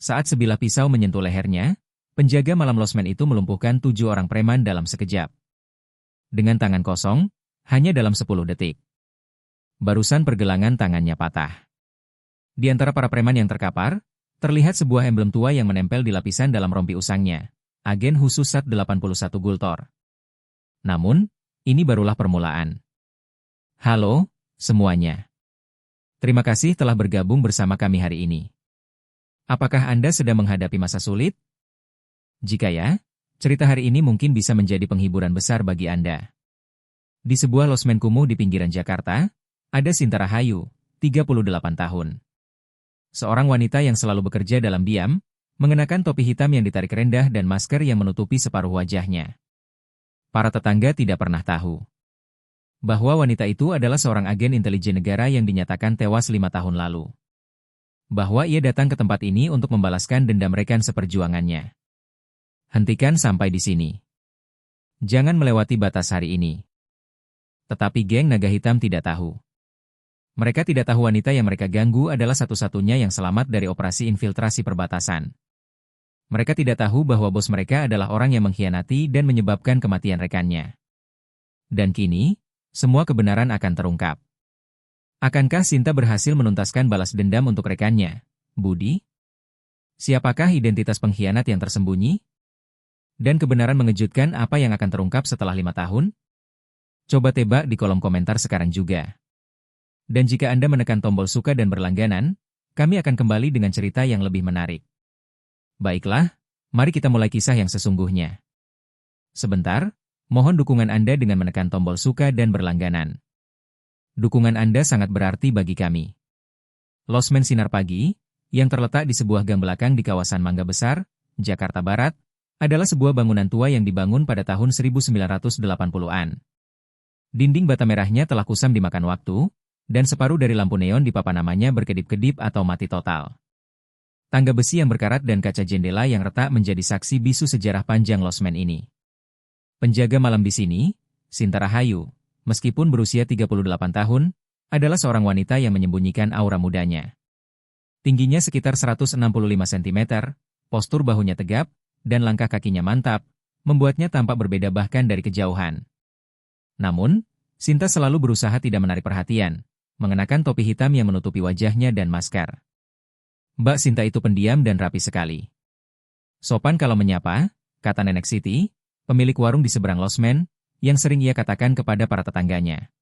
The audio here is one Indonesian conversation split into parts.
Saat sebilah pisau menyentuh lehernya, penjaga malam losmen itu melumpuhkan 7 orang preman dalam sekejap. Dengan tangan kosong, hanya dalam 10 detik. Barusan pergelangan tangannya patah. Di antara para preman yang terkapar, terlihat sebuah emblem tua yang menempel di lapisan dalam rompi usangnya. Agen khusus SAT-81 Gultor. Namun, ini barulah permulaan. Halo, semuanya. Terima kasih telah bergabung bersama kami hari ini. Apakah Anda sedang menghadapi masa sulit? Jika ya, cerita hari ini mungkin bisa menjadi penghiburan besar bagi Anda. Di sebuah losmen kumuh di pinggiran Jakarta, ada Sinta Rahayu, 38 tahun. Seorang wanita yang selalu bekerja dalam diam, mengenakan topi hitam yang ditarik rendah dan masker yang menutupi separuh wajahnya. Para tetangga tidak pernah tahu bahwa wanita itu adalah seorang agen intelijen negara yang dinyatakan tewas 5 tahun lalu. Bahwa ia datang ke tempat ini untuk membalaskan dendam rekan seperjuangannya. Hentikan sampai di sini. Jangan melewati batas hari ini. Tetapi geng naga hitam tidak tahu. Mereka tidak tahu wanita yang mereka ganggu adalah satu-satunya yang selamat dari operasi infiltrasi perbatasan. Mereka tidak tahu bahwa bos mereka adalah orang yang mengkhianati dan menyebabkan kematian rekannya. Dan kini, semua kebenaran akan terungkap. Akankah Sinta berhasil menuntaskan balas dendam untuk rekannya, Budi? Siapakah identitas pengkhianat yang tersembunyi? Dan kebenaran mengejutkan apa yang akan terungkap setelah 5 tahun? Coba tebak di kolom komentar sekarang juga. Dan jika Anda menekan tombol suka dan berlangganan, kami akan kembali dengan cerita yang lebih menarik. Baiklah, mari kita mulai kisah yang sesungguhnya. Sebentar, mohon dukungan Anda dengan menekan tombol suka dan berlangganan. Dukungan Anda sangat berarti bagi kami. Losmen Sinar Pagi, yang terletak di sebuah gang belakang di kawasan Mangga Besar, Jakarta Barat, adalah sebuah bangunan tua yang dibangun pada tahun 1980-an. Dinding bata merahnya telah kusam dimakan waktu, dan separuh dari lampu neon di papan namanya berkedip-kedip atau mati total. Tangga besi yang berkarat dan kaca jendela yang retak menjadi saksi bisu sejarah panjang losmen ini. Penjaga malam di sini, Sinta Rahayu, meskipun berusia 38 tahun, adalah seorang wanita yang menyembunyikan aura mudanya. Tingginya sekitar 165 cm, postur bahunya tegap, dan langkah kakinya mantap, membuatnya tampak berbeda bahkan dari kejauhan. Namun, Sinta selalu berusaha tidak menarik perhatian, mengenakan topi hitam yang menutupi wajahnya dan masker. Mbak Sinta itu pendiam dan rapi sekali. Sopan kalau menyapa, kata Nenek Siti, pemilik warung di seberang losmen, yang sering ia katakan kepada para tetangganya.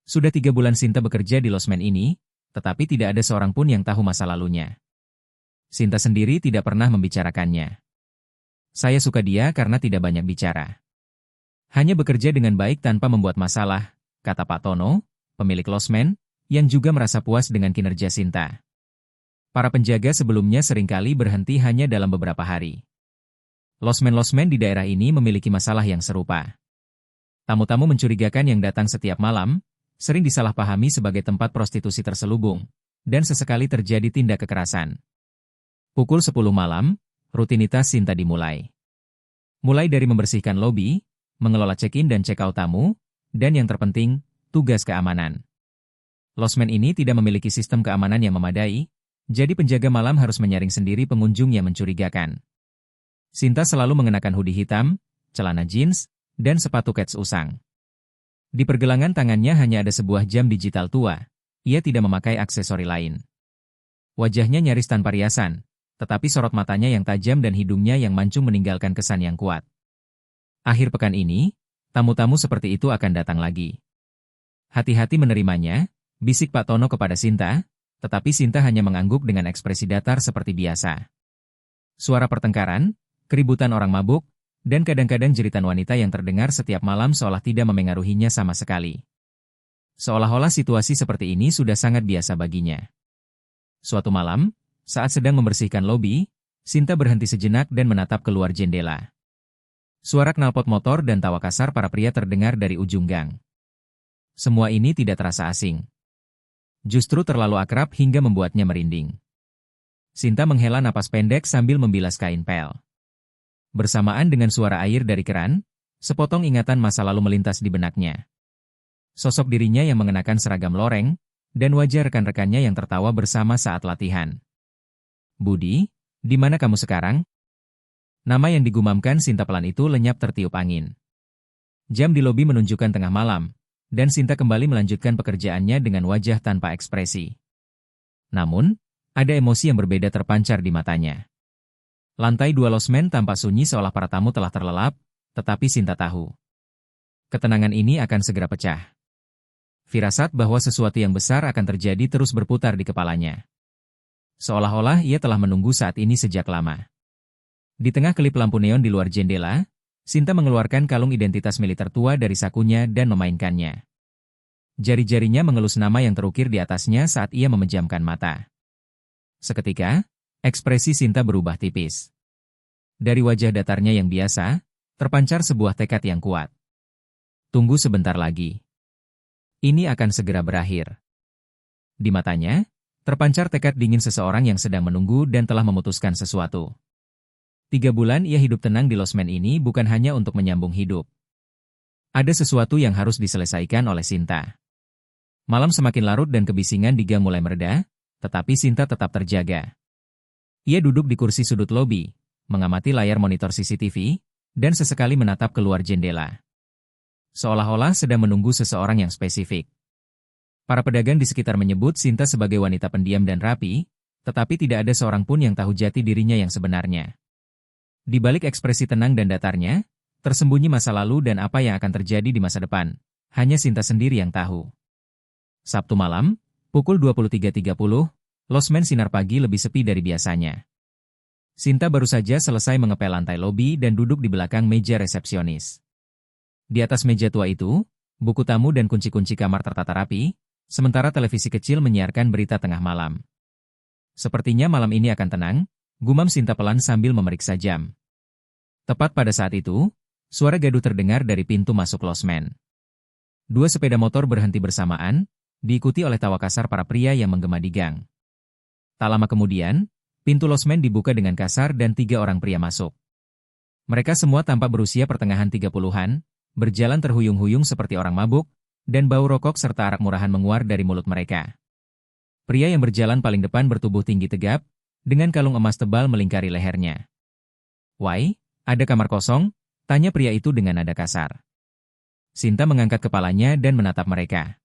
Sudah 3 bulan Sinta bekerja di losmen ini, tetapi tidak ada seorang pun yang tahu masa lalunya. Sinta sendiri tidak pernah membicarakannya. Saya suka dia karena tidak banyak bicara. Hanya bekerja dengan baik tanpa membuat masalah, kata Pak Tono, pemilik losmen, yang juga merasa puas dengan kinerja Sinta. Para penjaga sebelumnya seringkali berhenti hanya dalam beberapa hari. Losmen-losmen di daerah ini memiliki masalah yang serupa. Tamu-tamu mencurigakan yang datang setiap malam, sering disalahpahami sebagai tempat prostitusi terselubung, dan sesekali terjadi tindak kekerasan. Pukul 10 malam, rutinitas Sinta dimulai. Mulai dari membersihkan lobi, mengelola check-in dan check-out tamu, dan yang terpenting, tugas keamanan. Losmen ini tidak memiliki sistem keamanan yang memadai, jadi penjaga malam harus menyaring sendiri pengunjung yang mencurigakan. Sinta selalu mengenakan hoodie hitam, celana jeans, dan sepatu kets usang. Di pergelangan tangannya hanya ada sebuah jam digital tua, ia tidak memakai aksesori lain. Wajahnya nyaris tanpa riasan, tetapi sorot matanya yang tajam dan hidungnya yang mancung meninggalkan kesan yang kuat. Akhir pekan ini, tamu-tamu seperti itu akan datang lagi. Hati-hati menerimanya, bisik Pak Tono kepada Sinta, tetapi Sinta hanya mengangguk dengan ekspresi datar seperti biasa. Suara pertengkaran, keributan orang mabuk, dan kadang-kadang jeritan wanita yang terdengar setiap malam seolah tidak memengaruhinya sama sekali. Seolah-olah situasi seperti ini sudah sangat biasa baginya. Suatu malam, saat sedang membersihkan lobi, Sinta berhenti sejenak dan menatap keluar jendela. Suara knalpot motor dan tawa kasar para pria terdengar dari ujung gang. Semua ini tidak terasa asing. Justru terlalu akrab hingga membuatnya merinding. Sinta menghela napas pendek sambil membilas kain pel. Bersamaan dengan suara air dari keran, sepotong ingatan masa lalu melintas di benaknya. Sosok dirinya yang mengenakan seragam loreng, dan wajah rekan-rekannya yang tertawa bersama saat latihan. Budi, Di mana kamu sekarang? Nama yang digumamkan Sinta pelan itu lenyap tertiup angin. Jam di lobi menunjukkan tengah malam, dan Sinta kembali melanjutkan pekerjaannya dengan wajah tanpa ekspresi. Namun, ada emosi yang berbeda terpancar di matanya. Lantai 2 losmen tampak sunyi seolah para tamu telah terlelap, tetapi Sinta tahu. Ketenangan ini akan segera pecah. Firasat bahwa sesuatu yang besar akan terjadi terus berputar di kepalanya. Seolah-olah ia telah menunggu saat ini sejak lama. Di tengah kelip lampu neon di luar jendela, Sinta mengeluarkan kalung identitas militer tua dari sakunya dan memainkannya. Jari-jarinya mengelus nama yang terukir di atasnya saat ia memejamkan mata. Seketika, ekspresi Sinta berubah tipis. Dari wajah datarnya yang biasa, terpancar sebuah tekad yang kuat. Tunggu sebentar lagi. Ini akan segera berakhir. Di matanya, terpancar tekad dingin seseorang yang sedang menunggu dan telah memutuskan sesuatu. 3 bulan ia hidup tenang di losmen ini bukan hanya untuk menyambung hidup. Ada sesuatu yang harus diselesaikan oleh Sinta. Malam semakin larut dan kebisingan di gang mulai mereda, tetapi Sinta tetap terjaga. Ia duduk di kursi sudut lobi, mengamati layar monitor CCTV, dan sesekali menatap keluar jendela. Seolah-olah sedang menunggu seseorang yang spesifik. Para pedagang di sekitar menyebut Sinta sebagai wanita pendiam dan rapi, tetapi tidak ada seorang pun yang tahu jati dirinya yang sebenarnya. Di balik ekspresi tenang dan datarnya, tersembunyi masa lalu dan apa yang akan terjadi di masa depan. Hanya Sinta sendiri yang tahu. Sabtu malam, pukul 23.30, losmen Sinar Pagi lebih sepi dari biasanya. Sinta baru saja selesai mengepel lantai lobi dan duduk di belakang meja resepsionis. Di atas meja tua itu, buku tamu dan kunci-kunci kamar tertata rapi, sementara televisi kecil menyiarkan berita tengah malam. Sepertinya malam ini akan tenang, gumam Sinta pelan sambil memeriksa jam. Tepat pada saat itu, suara gaduh terdengar dari pintu masuk losmen. 2 sepeda motor berhenti bersamaan, diikuti oleh tawa kasar para pria yang menggema di gang. Tak lama kemudian, pintu losmen dibuka dengan kasar dan 3 orang pria masuk. Mereka semua tampak berusia pertengahan 30-an, berjalan terhuyung-huyung seperti orang mabuk, dan bau rokok serta arak murahan menguar dari mulut mereka. Pria yang berjalan paling depan bertubuh tinggi tegap, dengan kalung emas tebal melingkari lehernya. "Wai, ada kamar kosong?" tanya pria itu dengan nada kasar. Sinta mengangkat kepalanya dan menatap mereka.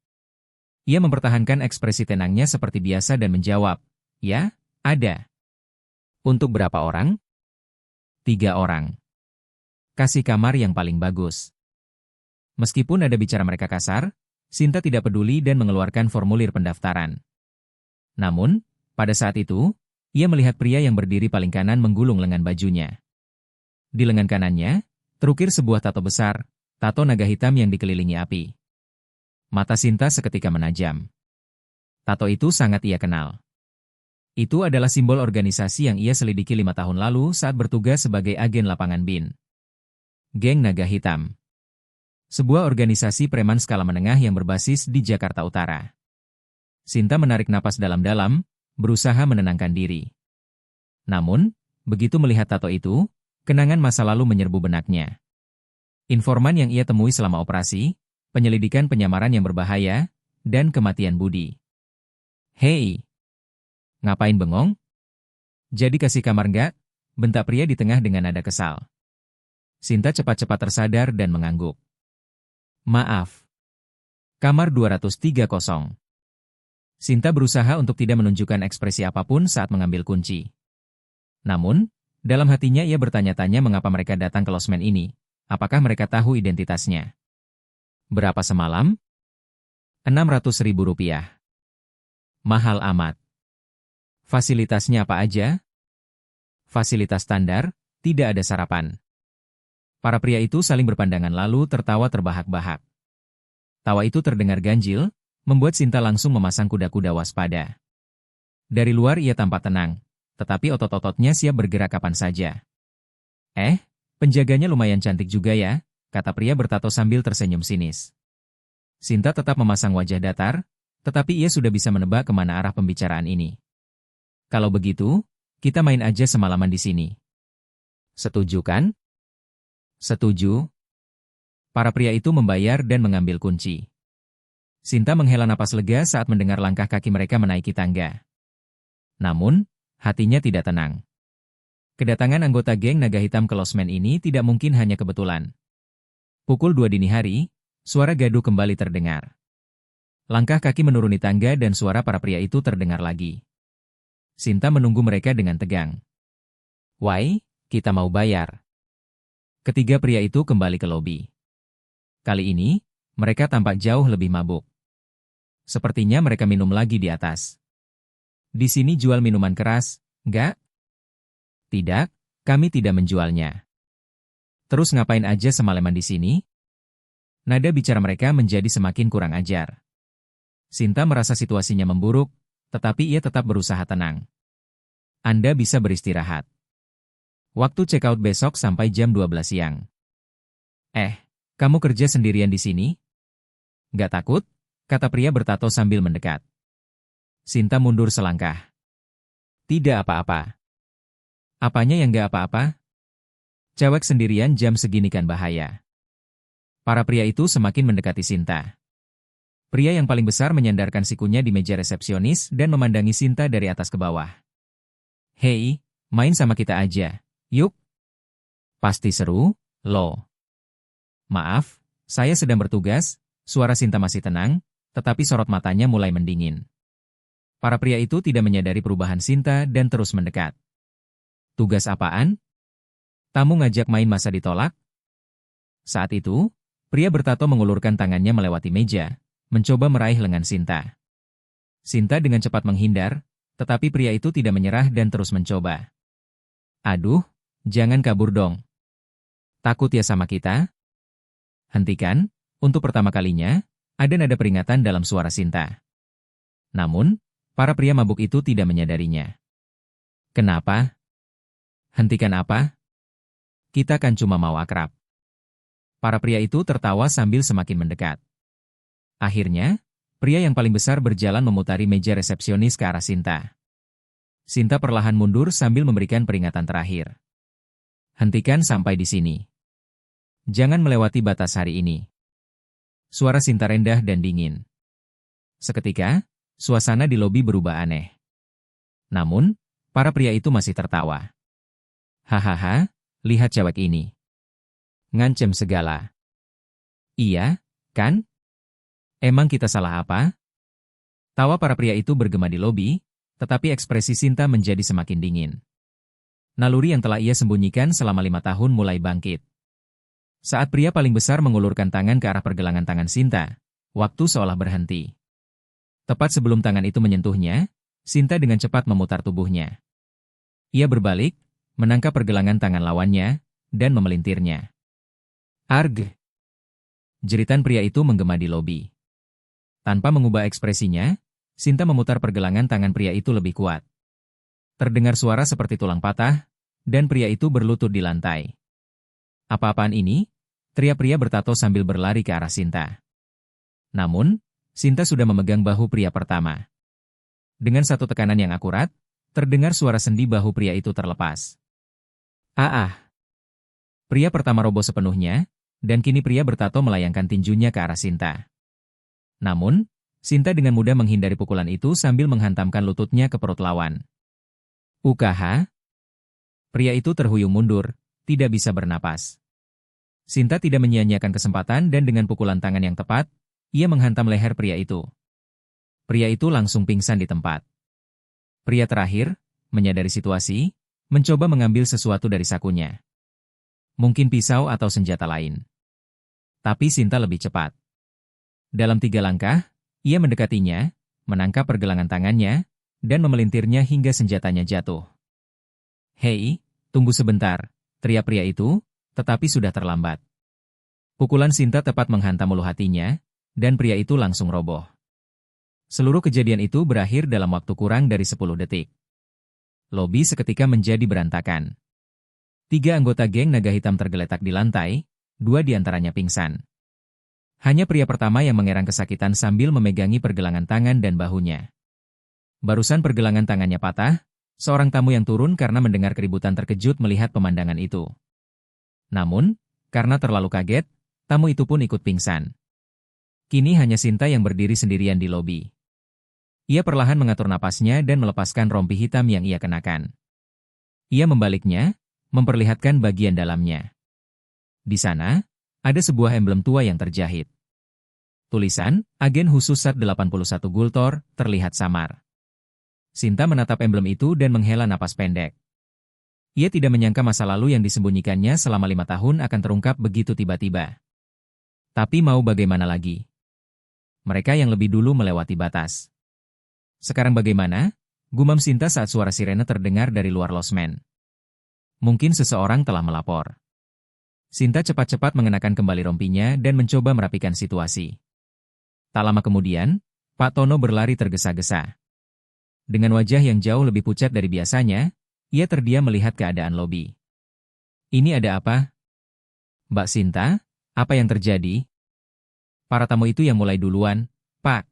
Ia mempertahankan ekspresi tenangnya seperti biasa dan menjawab, "Ya, ada." "Untuk berapa orang?" "3 orang. Kasih kamar yang paling bagus." Meskipun ada bicara mereka kasar, Sinta tidak peduli dan mengeluarkan formulir pendaftaran. Namun, pada saat itu, ia melihat pria yang berdiri paling kanan menggulung lengan bajunya. Di lengan kanannya, terukir sebuah tato besar, tato naga hitam yang dikelilingi api. Mata Sinta seketika menajam. Tato itu sangat ia kenal. Itu adalah simbol organisasi yang ia selidiki 5 tahun lalu saat bertugas sebagai agen lapangan BIN. Geng Naga Hitam. Sebuah organisasi preman skala menengah yang berbasis di Jakarta Utara. Sinta menarik napas dalam-dalam, berusaha menenangkan diri. Namun, begitu melihat tato itu, kenangan masa lalu menyerbu benaknya. Informan yang ia temui selama operasi, penyelidikan penyamaran yang berbahaya, dan kematian budi. "Hei, ngapain bengong? Jadi kasih kamar nggak?" bentak pria di tengah dengan nada kesal. Sinta cepat-cepat tersadar dan mengangguk. "Maaf. Kamar 230. Sinta berusaha untuk tidak menunjukkan ekspresi apapun saat mengambil kunci. Namun, dalam hatinya ia bertanya-tanya mengapa mereka datang ke losmen ini. Apakah mereka tahu identitasnya? "Berapa semalam?" "Rp600.000. Mahal amat." "Fasilitasnya apa aja?" "Fasilitas standar, tidak ada sarapan." Para pria itu saling berpandangan lalu tertawa terbahak-bahak. Tawa itu terdengar ganjil, membuat Sinta langsung memasang kuda-kuda waspada. Dari luar ia tampak tenang, tetapi otot-ototnya siap bergerak kapan saja. Penjaganya lumayan cantik juga ya," kata pria bertato sambil tersenyum sinis. Sinta tetap memasang wajah datar, tetapi ia sudah bisa menebak kemana arah pembicaraan ini. "Kalau begitu, kita main aja semalaman di sini. Setuju kan?" "Setuju." Para pria itu membayar dan mengambil kunci. Sinta menghela napas lega saat mendengar langkah kaki mereka menaiki tangga. Namun, hatinya tidak tenang. Kedatangan anggota geng naga hitam ke losmen ini tidak mungkin hanya kebetulan. Pukul 2 dini hari, suara gaduh kembali terdengar. Langkah kaki menuruni tangga dan suara para pria itu terdengar lagi. Sinta menunggu mereka dengan tegang. "Why, kita mau bayar." Ketiga pria itu kembali ke lobi. Kali ini, mereka tampak jauh lebih mabuk. Sepertinya mereka minum lagi di atas. "Di sini jual minuman keras, enggak?" "Tidak, kami tidak menjualnya." "Terus ngapain aja semalaman di sini?" Nada bicara mereka menjadi semakin kurang ajar. Sinta merasa situasinya memburuk, tetapi ia tetap berusaha tenang. "Anda bisa beristirahat. Waktu check out besok sampai jam 12 siang." Kamu kerja sendirian di sini?" "Nggak takut?" kata pria bertato sambil mendekat. Sinta mundur selangkah. "Tidak apa-apa." "Apanya yang nggak apa-apa? Cewek sendirian jam segini kan bahaya." Para pria itu semakin mendekati Sinta. Pria yang paling besar menyandarkan sikunya di meja resepsionis dan memandangi Sinta dari atas ke bawah. "Hei, main sama kita aja, yuk. Pasti seru, loh." "Maaf, saya sedang bertugas." Suara Sinta masih tenang, tetapi sorot matanya mulai mendingin. Para pria itu tidak menyadari perubahan Sinta dan terus mendekat. "Tugas apaan? Tamu ngajak main masa ditolak?" Saat itu, pria bertato mengulurkan tangannya melewati meja, mencoba meraih lengan Sinta. Sinta dengan cepat menghindar, tetapi pria itu tidak menyerah dan terus mencoba. "Aduh, jangan kabur dong. Takut ya sama kita?" "Hentikan." Untuk pertama kalinya, ada nada peringatan dalam suara Sinta. Namun, para pria mabuk itu tidak menyadarinya. "Kenapa? Hentikan apa? Kita kan cuma mau akrab." Para pria itu tertawa sambil semakin mendekat. Akhirnya, pria yang paling besar berjalan memutari meja resepsionis ke arah Sinta. Sinta perlahan mundur sambil memberikan peringatan terakhir. "Hentikan sampai di sini. Jangan melewati batas hari ini." Suara Sinta rendah dan dingin. Seketika, suasana di lobi berubah aneh. Namun, para pria itu masih tertawa. "Hahaha, lihat cewek ini. Ngancem segala." "Iya, kan? Emang kita salah apa?" Tawa para pria itu bergema di lobi, tetapi ekspresi Sinta menjadi semakin dingin. Naluri yang telah ia sembunyikan selama 5 tahun mulai bangkit. Saat pria paling besar mengulurkan tangan ke arah pergelangan tangan Sinta, waktu seolah berhenti. Tepat sebelum tangan itu menyentuhnya, Sinta dengan cepat memutar tubuhnya. Ia berbalik, menangkap pergelangan tangan lawannya, dan memelintirnya. "Arg!" Jeritan pria itu menggema di lobi. Tanpa mengubah ekspresinya, Sinta memutar pergelangan tangan pria itu lebih kuat. Terdengar suara seperti tulang patah, dan pria itu berlutut di lantai. "Apa-apaan ini?" teriak pria bertato sambil berlari ke arah Sinta. Namun, Sinta sudah memegang bahu pria pertama. Dengan satu tekanan yang akurat, terdengar suara sendi bahu pria itu terlepas. "Ah!" Pria pertama roboh sepenuhnya, dan kini pria bertato melayangkan tinjunya ke arah Sinta. Namun, Sinta dengan mudah menghindari pukulan itu sambil menghantamkan lututnya ke perut lawan. "UKH?" Pria itu terhuyung mundur, tidak bisa bernapas. Sinta tidak menyia-nyiakan kesempatan dan dengan pukulan tangan yang tepat, ia menghantam leher pria itu. Pria itu langsung pingsan di tempat. Pria terakhir, menyadari situasi, mencoba mengambil sesuatu dari sakunya. Mungkin pisau atau senjata lain. Tapi Sinta lebih cepat. Dalam 3 langkah, ia mendekatinya, menangkap pergelangan tangannya, dan memelintirnya hingga senjatanya jatuh. "Hei, tunggu sebentar," teriak pria itu, tetapi sudah terlambat. Pukulan Sinta tepat menghantam ulu hatinya, dan pria itu langsung roboh. Seluruh kejadian itu berakhir dalam waktu kurang dari 10 detik. Lobi seketika menjadi berantakan. 3 anggota geng naga hitam tergeletak di lantai, 2 diantaranya pingsan. Hanya pria pertama yang mengerang kesakitan sambil memegangi pergelangan tangan dan bahunya. Barusan pergelangan tangannya patah, seorang tamu yang turun karena mendengar keributan terkejut melihat pemandangan itu. Namun, karena terlalu kaget, tamu itu pun ikut pingsan. Kini hanya Sinta yang berdiri sendirian di lobi. Ia perlahan mengatur napasnya dan melepaskan rompi hitam yang ia kenakan. Ia membaliknya, memperlihatkan bagian dalamnya. Di sana, ada sebuah emblem tua yang terjahit. Tulisan, Agen Khusus SAT-81 Gultor, terlihat samar. Sinta menatap emblem itu dan menghela napas pendek. Ia tidak menyangka masa lalu yang disembunyikannya selama 5 tahun akan terungkap begitu tiba-tiba. Tapi mau bagaimana lagi? Mereka yang lebih dulu melewati batas. Sekarang bagaimana? Gumam Sinta saat suara sirene terdengar dari luar losmen. Mungkin seseorang telah melapor. Sinta cepat-cepat mengenakan kembali rompinya dan mencoba merapikan situasi. Tak lama kemudian, Pak Tono berlari tergesa-gesa. Dengan wajah yang jauh lebih pucat dari biasanya, ia terdiam melihat keadaan lobi. Ini ada apa? Mbak Sinta, apa yang terjadi? Para tamu itu yang mulai duluan, Pak.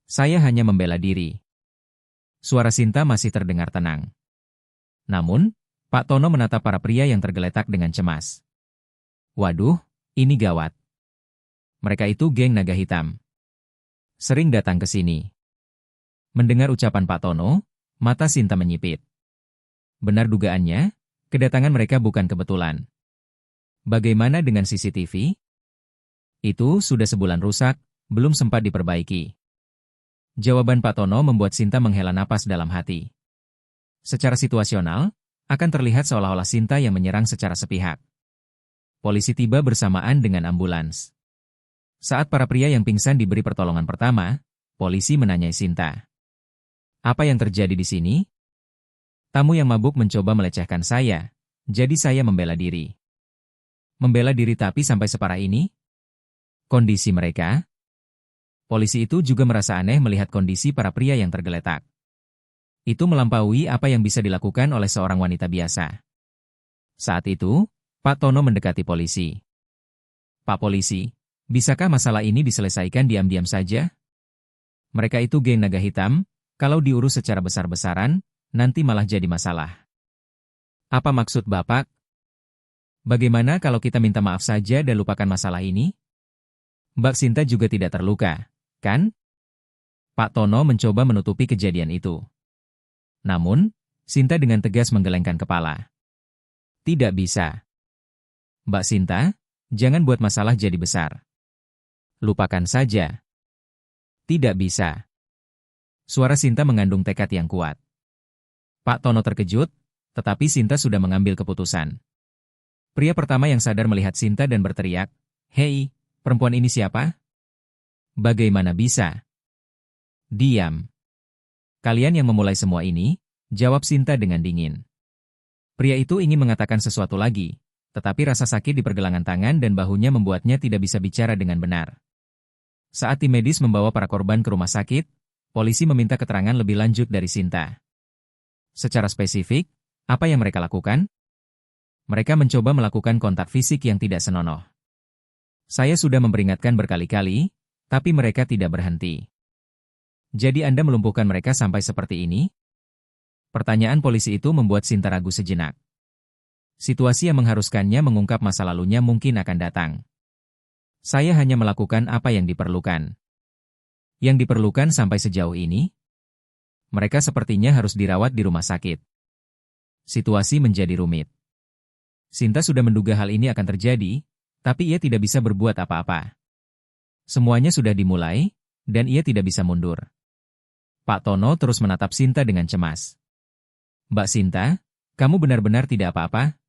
Saya hanya membela diri. Suara Sinta masih terdengar tenang. Namun, Pak Tono menatap para pria yang tergeletak dengan cemas. Waduh, ini gawat. Mereka itu geng naga hitam. Sering datang ke sini. Mendengar ucapan Pak Tono, mata Sinta menyipit. Benar dugaannya, kedatangan mereka bukan kebetulan. Bagaimana dengan CCTV? Itu sudah sebulan rusak, belum sempat diperbaiki. Jawaban Pak Tono membuat Sinta menghela napas dalam hati. Secara situasional, akan terlihat seolah-olah Sinta yang menyerang secara sepihak. Polisi tiba bersamaan dengan ambulans. Saat para pria yang pingsan diberi pertolongan pertama, polisi menanyai Sinta. Apa yang terjadi di sini? Tamu yang mabuk mencoba melecehkan saya, jadi saya membela diri. Membela diri tapi sampai separah ini? Kondisi mereka? Polisi itu juga merasa aneh melihat kondisi para pria yang tergeletak. Itu melampaui apa yang bisa dilakukan oleh seorang wanita biasa. Saat itu, Pak Tono mendekati polisi. Pak Polisi, bisakah masalah ini diselesaikan diam-diam saja? Mereka itu geng naga hitam, kalau diurus secara besar-besaran, nanti malah jadi masalah. Apa maksud Bapak? Bagaimana kalau kita minta maaf saja dan lupakan masalah ini? Mbak Sinta juga tidak terluka, kan? Pak Tono mencoba menutupi kejadian itu. Namun, Sinta dengan tegas menggelengkan kepala. Tidak bisa. Mbak Sinta, jangan buat masalah jadi besar. Lupakan saja. Tidak bisa. Suara Sinta mengandung tekad yang kuat. Pak Tono terkejut, tetapi Sinta sudah mengambil keputusan. Pria pertama yang sadar melihat Sinta dan berteriak, "Hei, perempuan ini siapa? Bagaimana bisa?" "Diam. Kalian yang memulai semua ini," jawab Sinta dengan dingin. Pria itu ingin mengatakan sesuatu lagi, tetapi rasa sakit di pergelangan tangan dan bahunya membuatnya tidak bisa bicara dengan benar. Saat tim medis membawa para korban ke rumah sakit, polisi meminta keterangan lebih lanjut dari Sinta. Secara spesifik, apa yang mereka lakukan? Mereka mencoba melakukan kontak fisik yang tidak senonoh. Saya sudah memperingatkan berkali-kali, tapi mereka tidak berhenti. Jadi Anda melumpuhkan mereka sampai seperti ini? Pertanyaan polisi itu membuat Sinta ragu sejenak. Situasi yang mengharuskannya mengungkap masa lalunya mungkin akan datang. Saya hanya melakukan apa yang diperlukan. Yang diperlukan sampai sejauh ini? Mereka sepertinya harus dirawat di rumah sakit. Situasi menjadi rumit. Sinta sudah menduga hal ini akan terjadi, tapi ia tidak bisa berbuat apa-apa. Semuanya sudah dimulai, dan ia tidak bisa mundur. Pak Tono terus menatap Sinta dengan cemas. Mbak Sinta, kamu benar-benar tidak apa-apa?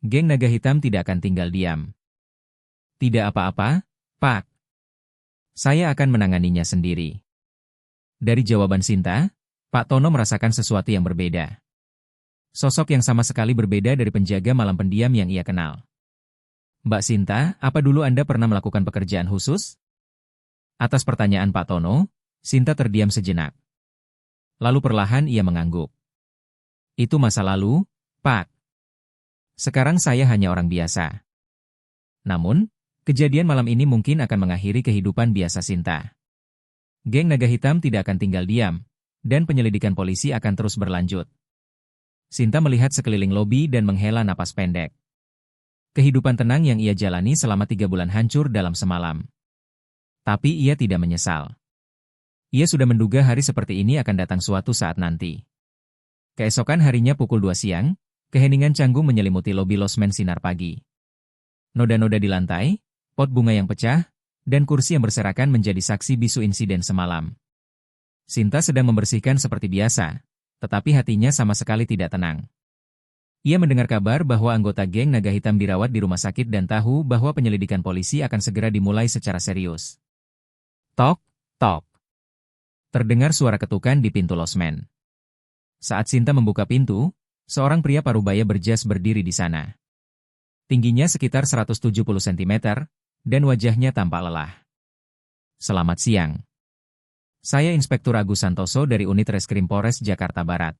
Geng naga hitam tidak akan tinggal diam. Tidak apa-apa, Pak. Saya akan menanganinya sendiri. Dari jawaban Sinta, Pak Tono merasakan sesuatu yang berbeda. Sosok yang sama sekali berbeda dari penjaga malam pendiam yang ia kenal. Mbak Sinta, apa dulu Anda pernah melakukan pekerjaan khusus? Atas pertanyaan Pak Tono, Sinta terdiam sejenak. Lalu perlahan ia mengangguk. Itu masa lalu, Pak. Sekarang saya hanya orang biasa. Namun, kejadian malam ini mungkin akan mengakhiri kehidupan biasa Sinta. Geng naga hitam tidak akan tinggal diam, dan penyelidikan polisi akan terus berlanjut. Sinta melihat sekeliling lobi dan menghela napas pendek. Kehidupan tenang yang ia jalani selama 3 bulan hancur dalam semalam. Tapi ia tidak menyesal. Ia sudah menduga hari seperti ini akan datang suatu saat nanti. Keesokan harinya pukul 2 siang, keheningan canggung menyelimuti lobi losmen sinar pagi. Noda-noda di lantai, pot bunga yang pecah, dan kursi yang berserakan menjadi saksi bisu insiden semalam. Sinta sedang membersihkan seperti biasa, tetapi hatinya sama sekali tidak tenang. Ia mendengar kabar bahwa anggota geng naga hitam dirawat di rumah sakit dan tahu bahwa penyelidikan polisi akan segera dimulai secara serius. Tok, tok. Terdengar suara ketukan di pintu losmen. Saat Sinta membuka pintu, seorang pria parubaya berjas berdiri di sana. Tingginya sekitar 170 cm, dan wajahnya tampak lelah. Selamat siang. Saya Inspektur Agus Santoso dari Unit Reskrim Polres Jakarta Barat.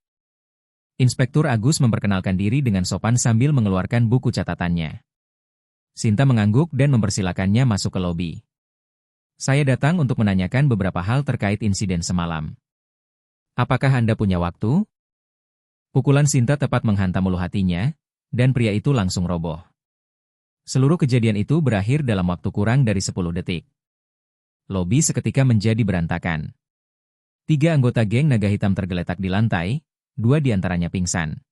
Inspektur Agus memperkenalkan diri dengan sopan sambil mengeluarkan buku catatannya. Sinta mengangguk dan mempersilakannya masuk ke lobi. Saya datang untuk menanyakan beberapa hal terkait insiden semalam. Apakah Anda punya waktu? Pukulan Sinta tepat menghantam ulu hatinya, dan pria itu langsung roboh. Seluruh kejadian itu berakhir dalam waktu kurang dari 10 detik. Lobi seketika menjadi berantakan. 3 anggota geng naga hitam tergeletak di lantai, 2 diantaranya pingsan.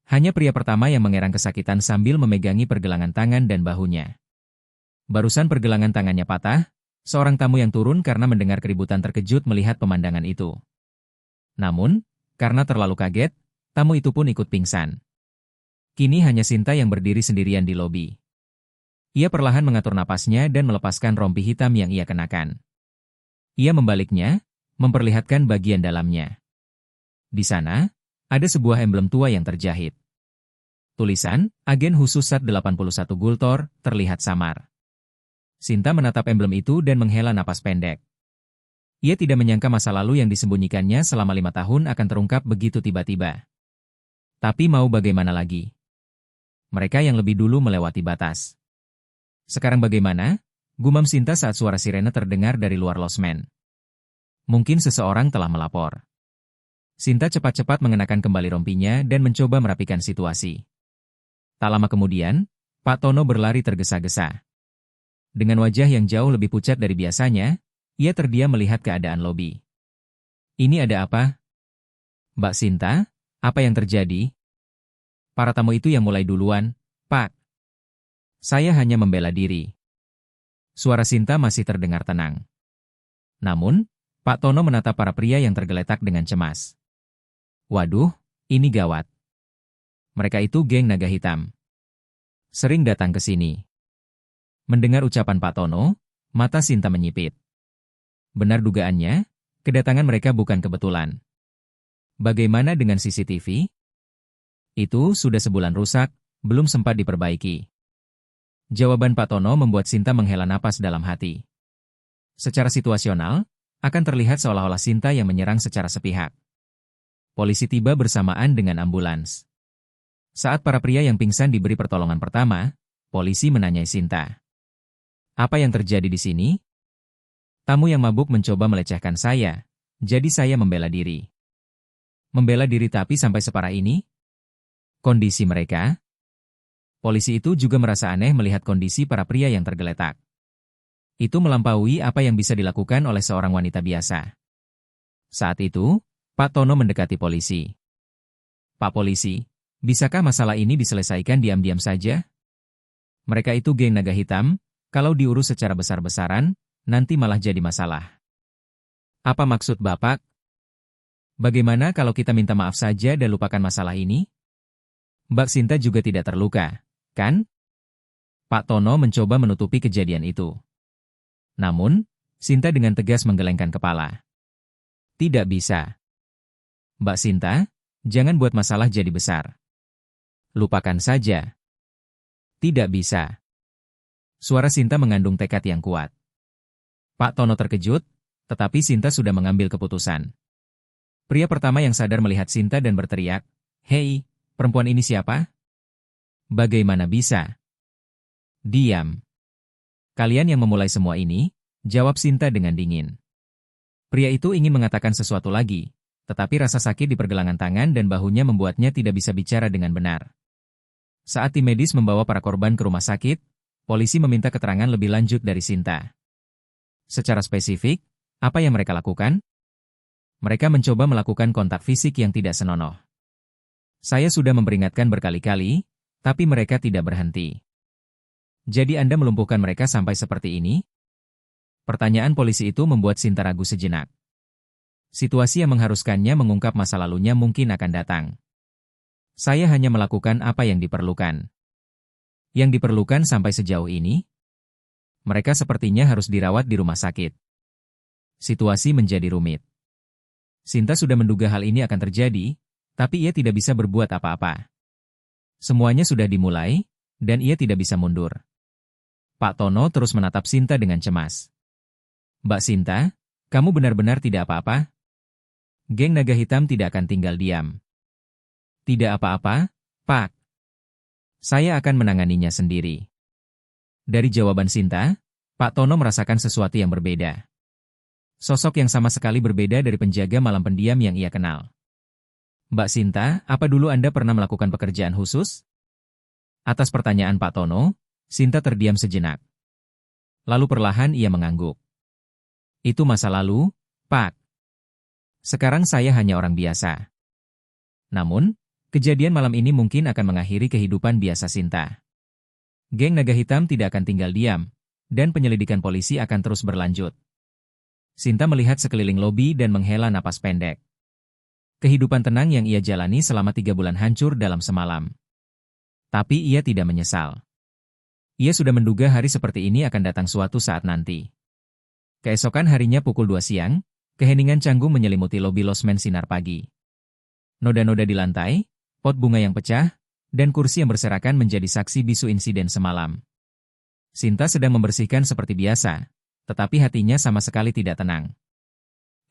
Hanya pria pertama yang mengerang kesakitan sambil memegangi pergelangan tangan dan bahunya. Barusan pergelangan tangannya patah, seorang tamu yang turun karena mendengar keributan terkejut melihat pemandangan itu. Namun, karena terlalu kaget, tamu itu pun ikut pingsan. Kini hanya Sinta yang berdiri sendirian di lobi. Ia perlahan mengatur napasnya dan melepaskan rompi hitam yang ia kenakan. Ia membaliknya, memperlihatkan bagian dalamnya. Di sana, ada sebuah emblem tua yang terjahit. Tulisan, Agen Khusus SAT-81 Gultor, terlihat samar. Sinta menatap emblem itu dan menghela napas pendek. Ia tidak menyangka masa lalu yang disembunyikannya selama 5 tahun akan terungkap begitu tiba-tiba. Tapi mau bagaimana lagi? Mereka yang lebih dulu melewati batas. Sekarang bagaimana? Gumam Sinta saat suara sirene terdengar dari luar losmen. Mungkin seseorang telah melapor. Sinta cepat-cepat mengenakan kembali rompinya dan mencoba merapikan situasi. Tak lama kemudian, Pak Tono berlari tergesa-gesa. Dengan wajah yang jauh lebih pucat dari biasanya, ia terdiam melihat keadaan lobi. Ini ada apa? Mbak Sinta, apa yang terjadi? Para tamu itu yang mulai duluan, Pak. Saya hanya membela diri. Suara Sinta masih terdengar tenang. Namun, Pak Tono menatap para pria yang tergeletak dengan cemas. Waduh, ini gawat. Mereka itu geng naga hitam. Sering datang ke sini. Mendengar ucapan Pak Tono, mata Sinta menyipit. Benar dugaannya, kedatangan mereka bukan kebetulan. Bagaimana dengan CCTV? Itu sudah sebulan rusak, belum sempat diperbaiki. Jawaban Pak Tono membuat Sinta menghela napas dalam hati. Secara situasional, akan terlihat seolah-olah Sinta yang menyerang secara sepihak. Polisi tiba bersamaan dengan ambulans. Saat para pria yang pingsan diberi pertolongan pertama, polisi menanyai Sinta. Apa yang terjadi di sini? Tamu yang mabuk mencoba melecehkan saya, jadi saya membela diri. Membela diri tapi sampai separah ini? Kondisi mereka? Polisi itu juga merasa aneh melihat kondisi para pria yang tergeletak. Itu melampaui apa yang bisa dilakukan oleh seorang wanita biasa. Saat itu, Pak Tono mendekati polisi. Pak Polisi, bisakah masalah ini diselesaikan diam-diam saja? Mereka itu geng naga hitam, kalau diurus secara besar-besaran, nanti malah jadi masalah. Apa maksud Bapak? Bagaimana kalau kita minta maaf saja dan lupakan masalah ini? Mbak Sinta juga tidak terluka, kan? Pak Tono mencoba menutupi kejadian itu. Namun, Sinta dengan tegas menggelengkan kepala. Tidak bisa. Mbak Sinta, jangan buat masalah jadi besar. Lupakan saja. Tidak bisa. Suara Sinta mengandung tekad yang kuat. Pak Tono terkejut, tetapi Sinta sudah mengambil keputusan. Pria pertama yang sadar melihat Sinta dan berteriak, "Hei, perempuan ini siapa? Bagaimana bisa?" Diam. Kalian yang memulai semua ini, jawab Sinta dengan dingin. Pria itu ingin mengatakan sesuatu lagi, tetapi rasa sakit di pergelangan tangan dan bahunya membuatnya tidak bisa bicara dengan benar. Saat tim medis membawa para korban ke rumah sakit, polisi meminta keterangan lebih lanjut dari Sinta. Secara spesifik, apa yang mereka lakukan? Mereka mencoba melakukan kontak fisik yang tidak senonoh. Saya sudah memperingatkan berkali-kali, tapi mereka tidak berhenti. Jadi Anda melumpuhkan mereka sampai seperti ini? Pertanyaan polisi itu membuat Sinta ragu sejenak. Situasi yang mengharuskannya mengungkap masa lalunya mungkin akan datang. Saya hanya melakukan apa yang diperlukan. Yang diperlukan sampai sejauh ini? Mereka sepertinya harus dirawat di rumah sakit. Situasi menjadi rumit. Sinta sudah menduga hal ini akan terjadi, tapi ia tidak bisa berbuat apa-apa. Semuanya sudah dimulai, dan ia tidak bisa mundur. Pak Tono terus menatap Sinta dengan cemas. Mbak Sinta, kamu benar-benar tidak apa-apa? Geng Naga Hitam tidak akan tinggal diam. Tidak apa-apa, Pak. Saya akan menanganinya sendiri. Dari jawaban Sinta, Pak Tono merasakan sesuatu yang berbeda. Sosok yang sama sekali berbeda dari penjaga malam pendiam yang ia kenal. Mbak Sinta, apa dulu Anda pernah melakukan pekerjaan khusus? Atas pertanyaan Pak Tono, Sinta terdiam sejenak. Lalu perlahan ia mengangguk. Itu masa lalu, Pak. Sekarang saya hanya orang biasa. Namun, kejadian malam ini mungkin akan mengakhiri kehidupan biasa Sinta. Geng Naga Hitam tidak akan tinggal diam, dan penyelidikan polisi akan terus berlanjut. Sinta melihat sekeliling lobi dan menghela napas pendek. Kehidupan tenang yang ia jalani selama 3 bulan hancur dalam semalam. Tapi ia tidak menyesal. Ia sudah menduga hari seperti ini akan datang suatu saat nanti. Keesokan harinya pukul 2 siang, keheningan canggung menyelimuti lobi losmen Sinar Pagi. Noda-noda di lantai, pot bunga yang pecah, dan kursi yang berserakan menjadi saksi bisu insiden semalam. Sinta sedang membersihkan seperti biasa, tetapi hatinya sama sekali tidak tenang.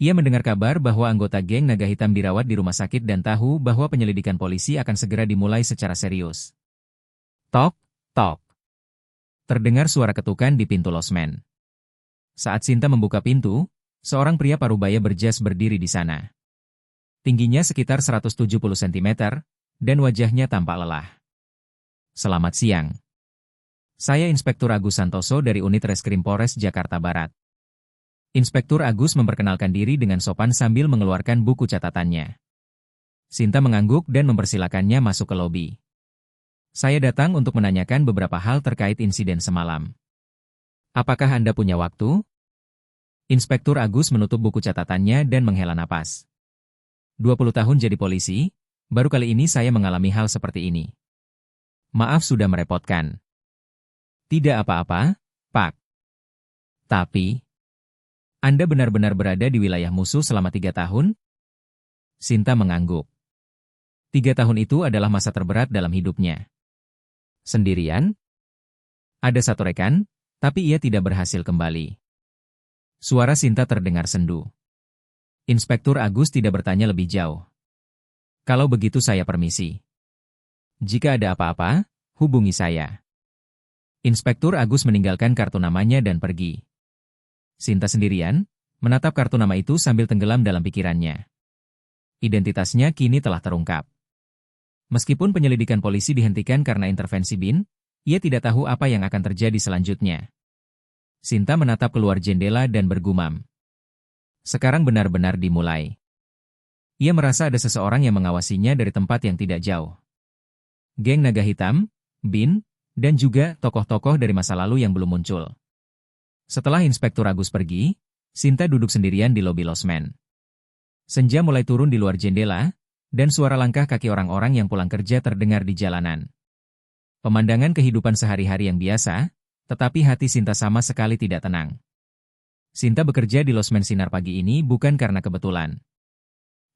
Ia mendengar kabar bahwa anggota geng Naga Hitam dirawat di rumah sakit dan tahu bahwa penyelidikan polisi akan segera dimulai secara serius. Tok, tok. Terdengar suara ketukan di pintu losmen. Saat Sinta membuka pintu, seorang pria parubaya berjas berdiri di sana. Tingginya sekitar 170 cm, dan wajahnya tampak lelah. Selamat siang. Saya Inspektur Agus Santoso dari Unit Reskrim Polres Jakarta Barat. Inspektur Agus memperkenalkan diri dengan sopan sambil mengeluarkan buku catatannya. Sinta mengangguk dan mempersilakannya masuk ke lobi. Saya datang untuk menanyakan beberapa hal terkait insiden semalam. Apakah Anda punya waktu? Inspektur Agus menutup buku catatannya dan menghela napas. 20 tahun jadi polisi, baru kali ini saya mengalami hal seperti ini. Maaf sudah merepotkan. Tidak apa-apa, Pak. Tapi, Anda benar-benar berada di wilayah musuh selama 3 tahun? Sinta mengangguk. 3 tahun itu adalah masa terberat dalam hidupnya. Sendirian? Ada satu rekan, tapi ia tidak berhasil kembali. Suara Sinta terdengar sendu. Inspektur Agus tidak bertanya lebih jauh. Kalau begitu saya permisi. Jika ada apa-apa, hubungi saya. Inspektur Agus meninggalkan kartu namanya dan pergi. Sinta sendirian, menatap kartu nama itu sambil tenggelam dalam pikirannya. Identitasnya kini telah terungkap. Meskipun penyelidikan polisi dihentikan karena intervensi BIN, ia tidak tahu apa yang akan terjadi selanjutnya. Sinta menatap keluar jendela dan bergumam. Sekarang benar-benar dimulai. Ia merasa ada seseorang yang mengawasinya dari tempat yang tidak jauh. Geng Naga Hitam, BIN, dan juga tokoh-tokoh dari masa lalu yang belum muncul. Setelah Inspektur Agus pergi, Sinta duduk sendirian di lobi losmen. Senja mulai turun di luar jendela, dan suara langkah kaki orang-orang yang pulang kerja terdengar di jalanan. Pemandangan kehidupan sehari-hari yang biasa, tetapi hati Sinta sama sekali tidak tenang. Sinta bekerja di losmen Sinar Pagi ini bukan karena kebetulan.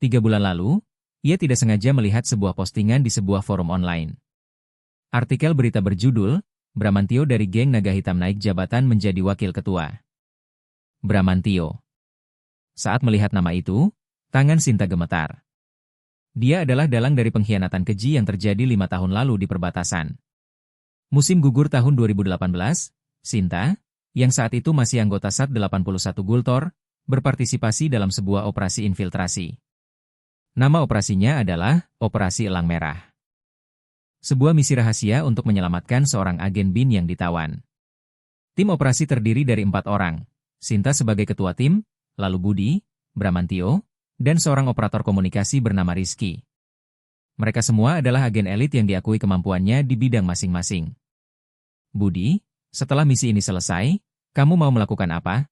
3 bulan lalu, ia tidak sengaja melihat sebuah postingan di sebuah forum online. Artikel berita berjudul, Bramantio dari Geng Naga Hitam naik jabatan menjadi wakil ketua. Bramantio. Saat melihat nama itu, tangan Sinta gemetar. Dia adalah dalang dari pengkhianatan keji yang terjadi 5 tahun lalu di perbatasan. Musim gugur tahun 2018, Sinta, yang saat itu masih anggota SAT 81 Gultor, berpartisipasi dalam sebuah operasi infiltrasi. Nama operasinya adalah Operasi Elang Merah. Sebuah misi rahasia untuk menyelamatkan seorang agen BIN yang ditawan. Tim operasi terdiri dari 4 orang, Sinta sebagai ketua tim, lalu Budi, Bramantio, dan seorang operator komunikasi bernama Rizky. Mereka semua adalah agen elit yang diakui kemampuannya di bidang masing-masing. Budi, setelah misi ini selesai, kamu mau melakukan apa?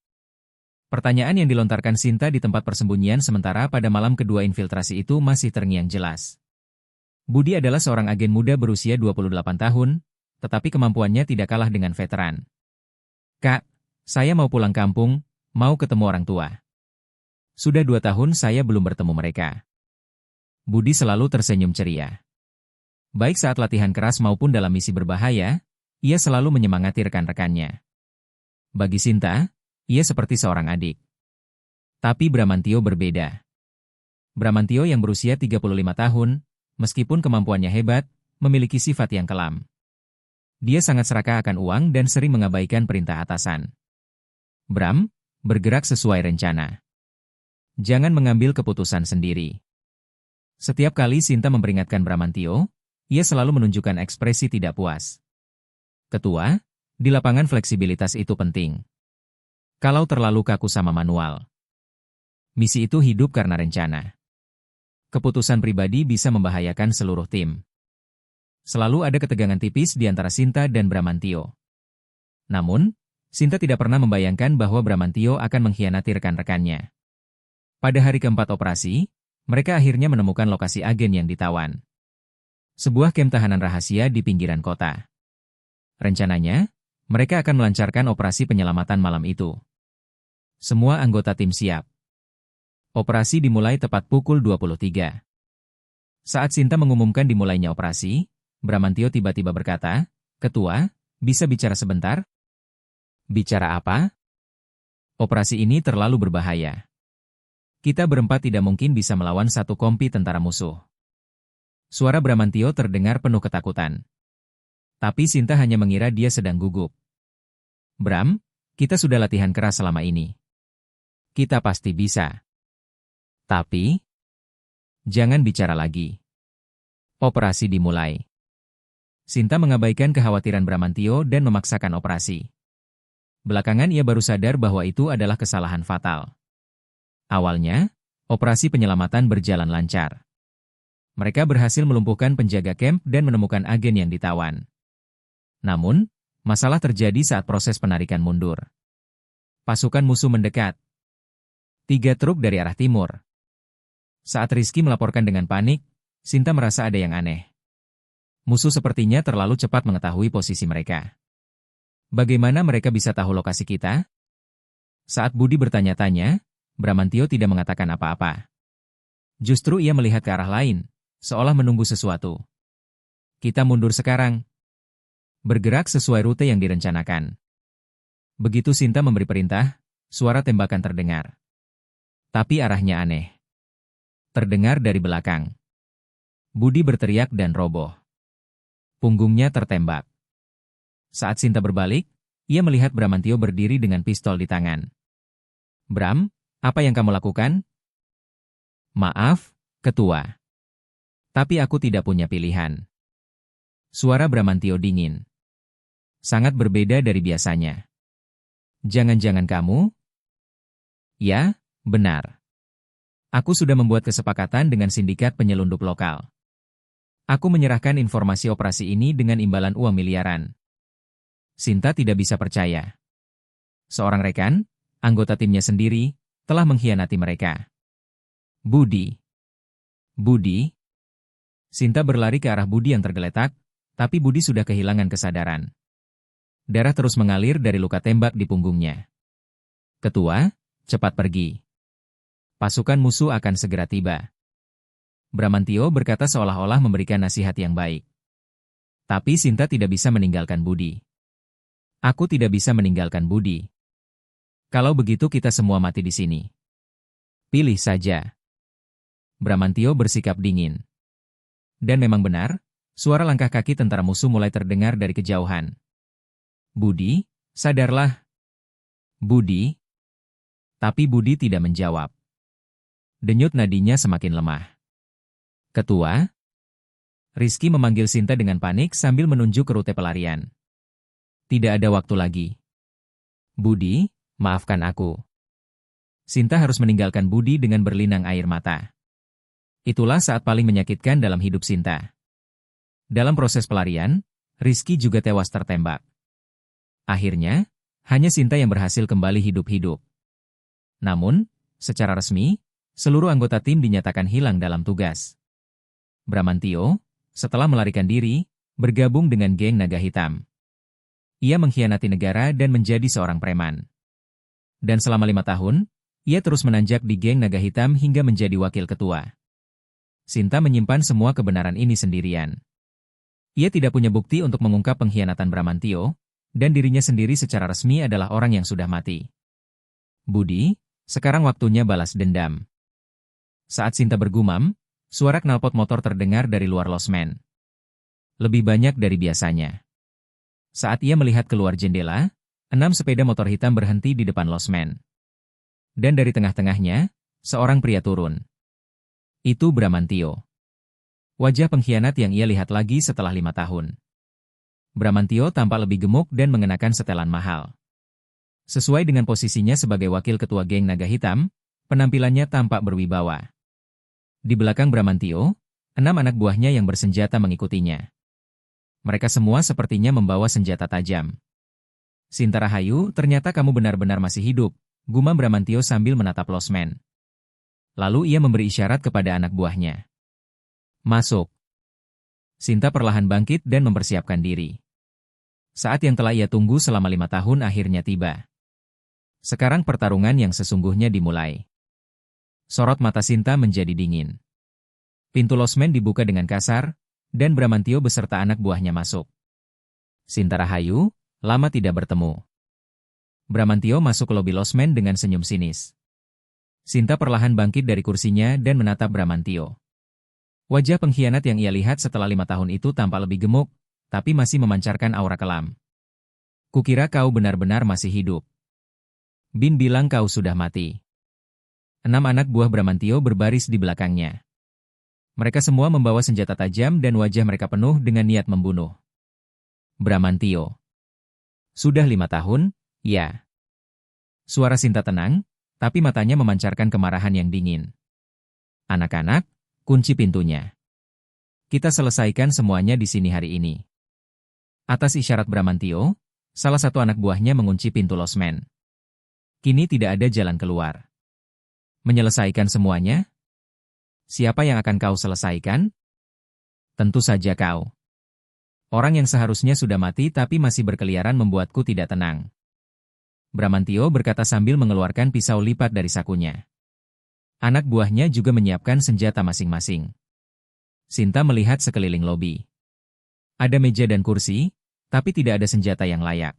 Pertanyaan yang dilontarkan Sinta di tempat persembunyian sementara pada malam kedua infiltrasi itu masih terngiang jelas. Budi adalah seorang agen muda berusia 28 tahun, tetapi kemampuannya tidak kalah dengan veteran. Kak, saya mau pulang kampung, mau ketemu orang tua. Sudah 2 tahun saya belum bertemu mereka. Budi selalu tersenyum ceria. Baik saat latihan keras maupun dalam misi berbahaya, ia selalu menyemangati rekan-rekannya. Bagi Sinta, ia seperti seorang adik. Tapi Bramantio berbeda. Bramantio yang berusia 35 tahun, meskipun kemampuannya hebat, memiliki sifat yang kelam. Dia sangat serakah akan uang dan sering mengabaikan perintah atasan. Bram, bergerak sesuai rencana. Jangan mengambil keputusan sendiri. Setiap kali Sinta memperingatkan Bramantio, ia selalu menunjukkan ekspresi tidak puas. Ketua, di lapangan fleksibilitas itu penting. Kalau terlalu kaku sama manual. Misi itu hidup karena rencana. Keputusan pribadi bisa membahayakan seluruh tim. Selalu ada ketegangan tipis di antara Sinta dan Bramantio. Namun, Sinta tidak pernah membayangkan bahwa Bramantio akan mengkhianati rekan-rekannya. Pada hari keempat operasi, mereka akhirnya menemukan lokasi agen yang ditawan. Sebuah kem tahanan rahasia di pinggiran kota. Rencananya, mereka akan melancarkan operasi penyelamatan malam itu. Semua anggota tim siap. Operasi dimulai tepat pukul 23. Saat Sinta mengumumkan dimulainya operasi, Bramantio tiba-tiba berkata, "Ketua, bisa bicara sebentar?" "Bicara apa?" "Operasi ini terlalu berbahaya. Kita berempat tidak mungkin bisa melawan satu kompi tentara musuh." Suara Bramantio terdengar penuh ketakutan. Tapi Sinta hanya mengira dia sedang gugup. "Bram, kita sudah latihan keras selama ini. Kita pasti bisa. Tapi, jangan bicara lagi." Operasi dimulai. Sinta mengabaikan kekhawatiran Bramantio dan memaksakan operasi. Belakangan ia baru sadar bahwa itu adalah kesalahan fatal. Awalnya, operasi penyelamatan berjalan lancar. Mereka berhasil melumpuhkan penjaga camp dan menemukan agen yang ditawan. Namun, masalah terjadi saat proses penarikan mundur. Pasukan musuh mendekat. 3 truk dari arah timur. Saat Rizky melaporkan dengan panik, Sinta merasa ada yang aneh. Musuh sepertinya terlalu cepat mengetahui posisi mereka. Bagaimana mereka bisa tahu lokasi kita? Saat Budi bertanya-tanya, Bramantio tidak mengatakan apa-apa. Justru ia melihat ke arah lain, seolah menunggu sesuatu. "Kita mundur sekarang." Bergerak sesuai rute yang direncanakan. Begitu Sinta memberi perintah, suara tembakan terdengar. Tapi arahnya aneh. Terdengar dari belakang. Budi berteriak dan roboh. Punggungnya tertembak. Saat Sinta berbalik, ia melihat Bramantio berdiri dengan pistol di tangan. "Bram, apa yang kamu lakukan?" "Maaf, Ketua. Tapi aku tidak punya pilihan." Suara Bramantio dingin. Sangat berbeda dari biasanya. "Jangan-jangan kamu?" "Ya, benar. Aku sudah membuat kesepakatan dengan sindikat penyelundup lokal. Aku menyerahkan informasi operasi ini dengan imbalan uang miliaran." Sinta tidak bisa percaya. Seorang rekan, anggota timnya sendiri, telah mengkhianati mereka. "Budi. Budi." Sinta berlari ke arah Budi yang tergeletak, tapi Budi sudah kehilangan kesadaran. Darah terus mengalir dari luka tembak di punggungnya. "Ketua, cepat pergi. Pasukan musuh akan segera tiba." Bramantio berkata seolah-olah memberikan nasihat yang baik. Tapi Sinta tidak bisa meninggalkan Budi. "Aku tidak bisa meninggalkan Budi. Kalau begitu kita semua mati di sini. Pilih saja." Bramantio bersikap dingin. Dan memang benar, suara langkah kaki tentara musuh mulai terdengar dari kejauhan. "Budi, sadarlah." "Budi." Tapi Budi tidak menjawab. Denyut nadinya semakin lemah. "Ketua?" Rizky memanggil Sinta dengan panik sambil menunjuk ke rute pelarian. "Tidak ada waktu lagi. Budi, maafkan aku." Sinta harus meninggalkan Budi dengan berlinang air mata. Itulah saat paling menyakitkan dalam hidup Sinta. Dalam proses pelarian, Rizky juga tewas tertembak. Akhirnya, hanya Sinta yang berhasil kembali hidup-hidup. Namun, secara resmi, seluruh anggota tim dinyatakan hilang dalam tugas. Bramantio, setelah melarikan diri, bergabung dengan geng Naga Hitam. Ia mengkhianati negara dan menjadi seorang preman. Dan selama 5 tahun, ia terus menanjak di geng Naga Hitam hingga menjadi wakil ketua. Sinta menyimpan semua kebenaran ini sendirian. Ia tidak punya bukti untuk mengungkap pengkhianatan Bramantio, dan dirinya sendiri secara resmi adalah orang yang sudah mati. Budi, sekarang waktunya balas dendam. Saat Sinta bergumam, suara knalpot motor terdengar dari luar losmen. Lebih banyak dari biasanya. Saat ia melihat keluar jendela, 6 sepeda motor hitam berhenti di depan losmen. Dan dari tengah-tengahnya, seorang pria turun. Itu Bramantio. Wajah pengkhianat yang ia lihat lagi setelah 5 tahun. Bramantio tampak lebih gemuk dan mengenakan setelan mahal. Sesuai dengan posisinya sebagai wakil ketua geng Naga Hitam, penampilannya tampak berwibawa. Di belakang Bramantio, 6 anak buahnya yang bersenjata mengikutinya. Mereka semua sepertinya membawa senjata tajam. Sinta Rahayu, ternyata kamu benar-benar masih hidup, gumam Bramantio sambil menatap losmen. Lalu ia memberi isyarat kepada anak buahnya. Masuk. Sinta perlahan bangkit dan mempersiapkan diri. Saat yang telah ia tunggu selama 5 tahun akhirnya tiba. Sekarang pertarungan yang sesungguhnya dimulai. Sorot mata Sinta menjadi dingin. Pintu losmen dibuka dengan kasar, dan Bramantio beserta anak buahnya masuk. Sinta Rahayu, lama tidak bertemu. Bramantio masuk ke lobi losmen dengan senyum sinis. Sinta perlahan bangkit dari kursinya dan menatap Bramantio. Wajah pengkhianat yang ia lihat setelah 5 tahun itu tampak lebih gemuk, tapi masih memancarkan aura kelam. Kukira kau benar-benar masih hidup. Bin bilang kau sudah mati. 6 anak buah Bramantio berbaris di belakangnya. Mereka semua membawa senjata tajam dan wajah mereka penuh dengan niat membunuh. Bramantio. Sudah 5 tahun, ya. Suara Sinta tenang, tapi matanya memancarkan kemarahan yang dingin. Anak-anak, kunci pintunya. Kita selesaikan semuanya di sini hari ini. Atas isyarat Bramantio, salah satu anak buahnya mengunci pintu losmen. Kini tidak ada jalan keluar. Menyelesaikan semuanya? Siapa yang akan kau selesaikan? Tentu saja kau. Orang yang seharusnya sudah mati tapi masih berkeliaran membuatku tidak tenang. Bramantio berkata sambil mengeluarkan pisau lipat dari sakunya. Anak buahnya juga menyiapkan senjata masing-masing. Sinta melihat sekeliling lobi. Ada meja dan kursi, tapi tidak ada senjata yang layak.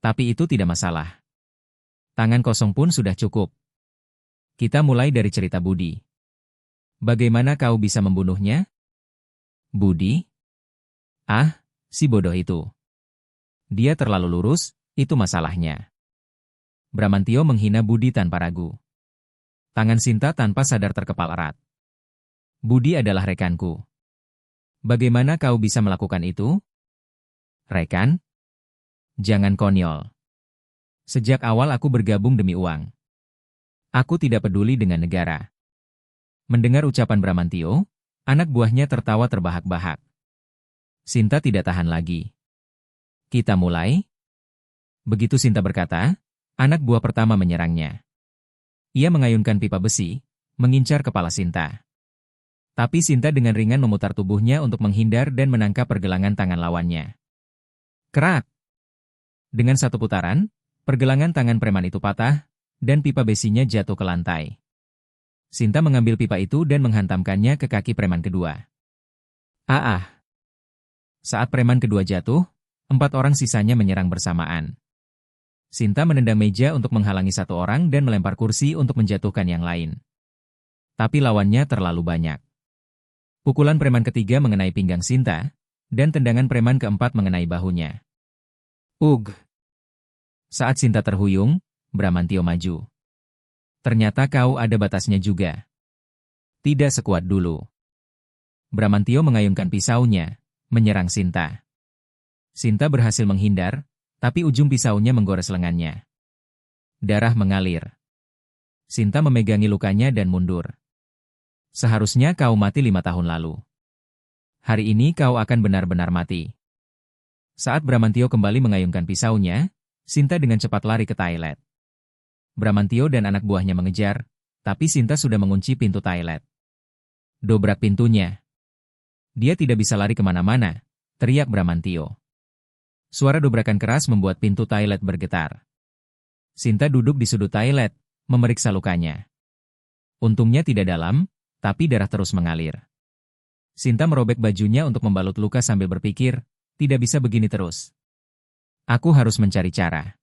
Tapi itu tidak masalah. Tangan kosong pun sudah cukup. Kita mulai dari cerita Budi. Bagaimana kau bisa membunuhnya? Budi? Ah, si bodoh itu. Dia terlalu lurus, itu masalahnya. Bramantio menghina Budi tanpa ragu. Tangan Sinta tanpa sadar terkepal erat. Budi adalah rekanku. Bagaimana kau bisa melakukan itu? Rekan? Jangan konyol. Sejak awal aku bergabung demi uang. Aku tidak peduli dengan negara. Mendengar ucapan Bramantio, anak buahnya tertawa terbahak-bahak. Sinta tidak tahan lagi. Kita mulai? Begitu Sinta berkata, anak buah pertama menyerangnya. Ia mengayunkan pipa besi, mengincar kepala Sinta. Tapi Sinta dengan ringan memutar tubuhnya untuk menghindar dan menangkap pergelangan tangan lawannya. Kerak! Dengan satu putaran, pergelangan tangan preman itu patah, dan pipa besinya jatuh ke lantai. Sinta mengambil pipa itu dan menghantamkannya ke kaki preman kedua. Ah! Saat preman kedua jatuh, 4 orang sisanya menyerang bersamaan. Sinta menendang meja untuk menghalangi satu orang dan melempar kursi untuk menjatuhkan yang lain. Tapi lawannya terlalu banyak. Pukulan preman ketiga mengenai pinggang Sinta, dan tendangan preman keempat mengenai bahunya. Ugh! Saat Sinta terhuyung, Bramantio maju. Ternyata kau ada batasnya juga. Tidak sekuat dulu. Bramantio mengayunkan pisaunya, menyerang Sinta. Sinta berhasil menghindar, tapi ujung pisaunya menggores lengannya. Darah mengalir. Sinta memegangi lukanya dan mundur. Seharusnya kau mati 5 tahun lalu. Hari ini kau akan benar-benar mati. Saat Bramantio kembali mengayunkan pisaunya, Sinta dengan cepat lari ke toilet. Bramantio dan anak buahnya mengejar, tapi Sinta sudah mengunci pintu toilet. Dobrak pintunya. Dia tidak bisa lari kemana-mana, teriak Bramantio. Suara dobrakan keras membuat pintu toilet bergetar. Sinta duduk di sudut toilet, memeriksa lukanya. Untungnya tidak dalam, tapi darah terus mengalir. Sinta merobek bajunya untuk membalut luka sambil berpikir, tidak bisa begini terus. Aku harus mencari cara.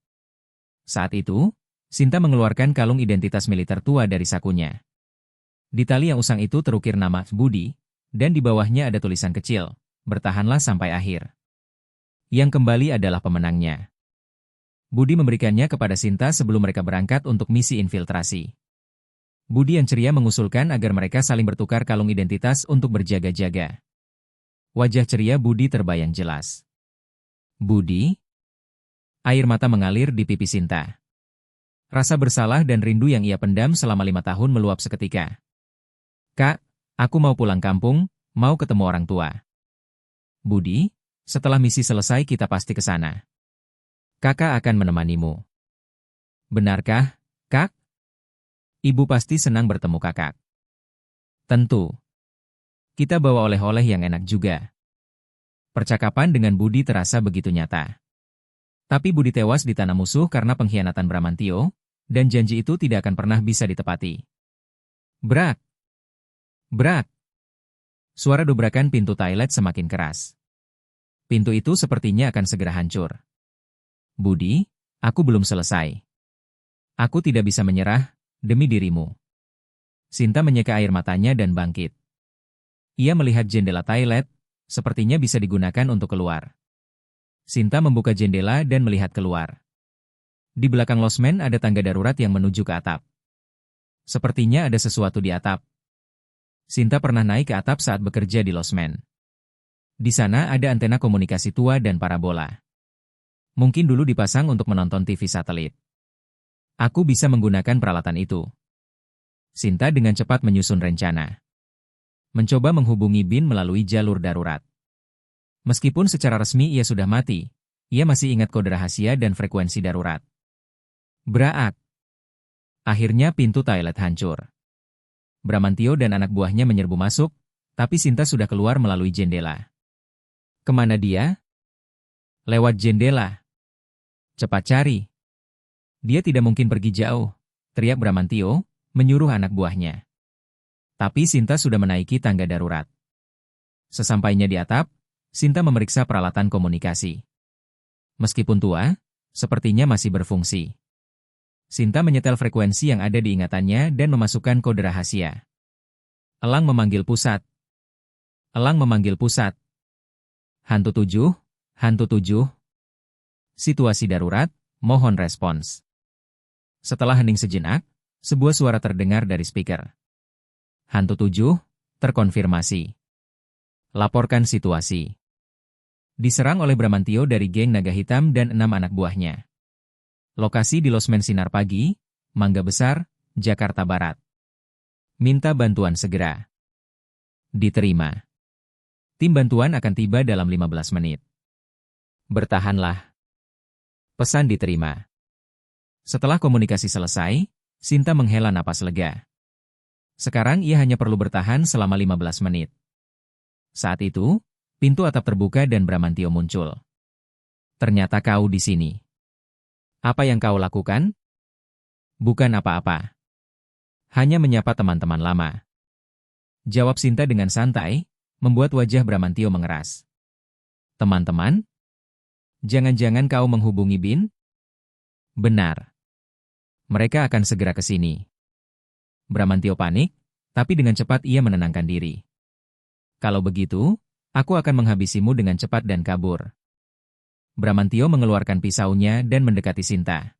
Saat itu, Sinta mengeluarkan kalung identitas militer tua dari sakunya. Di tali yang usang itu terukir nama Budi, dan di bawahnya ada tulisan kecil, bertahanlah sampai akhir. Yang kembali adalah pemenangnya. Budi memberikannya kepada Sinta sebelum mereka berangkat untuk misi infiltrasi. Budi yang ceria mengusulkan agar mereka saling bertukar kalung identitas untuk berjaga-jaga. Wajah ceria Budi terbayang jelas. Budi? Air mata mengalir di pipi Sinta. Rasa bersalah dan rindu yang ia pendam selama 5 tahun meluap seketika. Kak, aku mau pulang kampung, mau ketemu orang tua. Budi, setelah misi selesai kita pasti ke sana. Kakak akan menemanimu. Benarkah, Kak? Ibu pasti senang bertemu kakak. Tentu. Kita bawa oleh-oleh yang enak juga. Percakapan dengan Budi terasa begitu nyata. Tapi Budi tewas di tanah musuh karena pengkhianatan Bramantio, dan janji itu tidak akan pernah bisa ditepati. Brak! Brak! Suara dobrakan pintu toilet semakin keras. Pintu itu sepertinya akan segera hancur. Budi, aku belum selesai. Aku tidak bisa menyerah, demi dirimu. Sinta menyeka air matanya dan bangkit. Ia melihat jendela toilet, sepertinya bisa digunakan untuk keluar. Sinta membuka jendela dan melihat keluar. Di belakang losmen ada tangga darurat yang menuju ke atap. Sepertinya ada sesuatu di atap. Sinta pernah naik ke atap saat bekerja di losmen. Di sana ada antena komunikasi tua dan parabola. Mungkin dulu dipasang untuk menonton TV satelit. Aku bisa menggunakan peralatan itu. Sinta dengan cepat menyusun rencana. Mencoba menghubungi Bin melalui jalur darurat. Meskipun secara resmi ia sudah mati, ia masih ingat kode rahasia dan frekuensi darurat. Braak! Akhirnya pintu toilet hancur. Bramantio dan anak buahnya menyerbu masuk, tapi Sinta sudah keluar melalui jendela. Kemana dia? Lewat jendela. Cepat cari. Dia tidak mungkin pergi jauh, teriak Bramantio, menyuruh anak buahnya. Tapi Sinta sudah menaiki tangga darurat. Sesampainya di atap, Sinta memeriksa peralatan komunikasi. Meskipun tua, sepertinya masih berfungsi. Sinta menyetel frekuensi yang ada di ingatannya dan memasukkan kode rahasia. Elang memanggil pusat. Elang memanggil pusat. Hantu 7, hantu 7. Situasi darurat, mohon respons. Setelah hening sejenak, sebuah suara terdengar dari speaker. Hantu 7, terkonfirmasi. Laporkan situasi. Diserang oleh Bramantio dari geng naga hitam dan 6 anak buahnya. Lokasi di Losmen Sinar Pagi, Mangga Besar, Jakarta Barat. Minta bantuan segera. Diterima. Tim bantuan akan tiba dalam 15 menit. Bertahanlah. Pesan diterima. Setelah komunikasi selesai, Sinta menghela napas lega. Sekarang ia hanya perlu bertahan selama 15 menit. Saat itu, pintu atap terbuka dan Bramantio muncul. Ternyata kau di sini. Apa yang kau lakukan? Bukan apa-apa. Hanya menyapa teman-teman lama. Jawab Sinta dengan santai, membuat wajah Bramantio mengeras. Teman-teman? Jangan-jangan kau menghubungi Bin? Benar. Mereka akan segera ke sini. Bramantio panik, tapi dengan cepat ia menenangkan diri. Kalau begitu, aku akan menghabisimu dengan cepat dan kabur. Bramantio mengeluarkan pisaunya dan mendekati Sinta.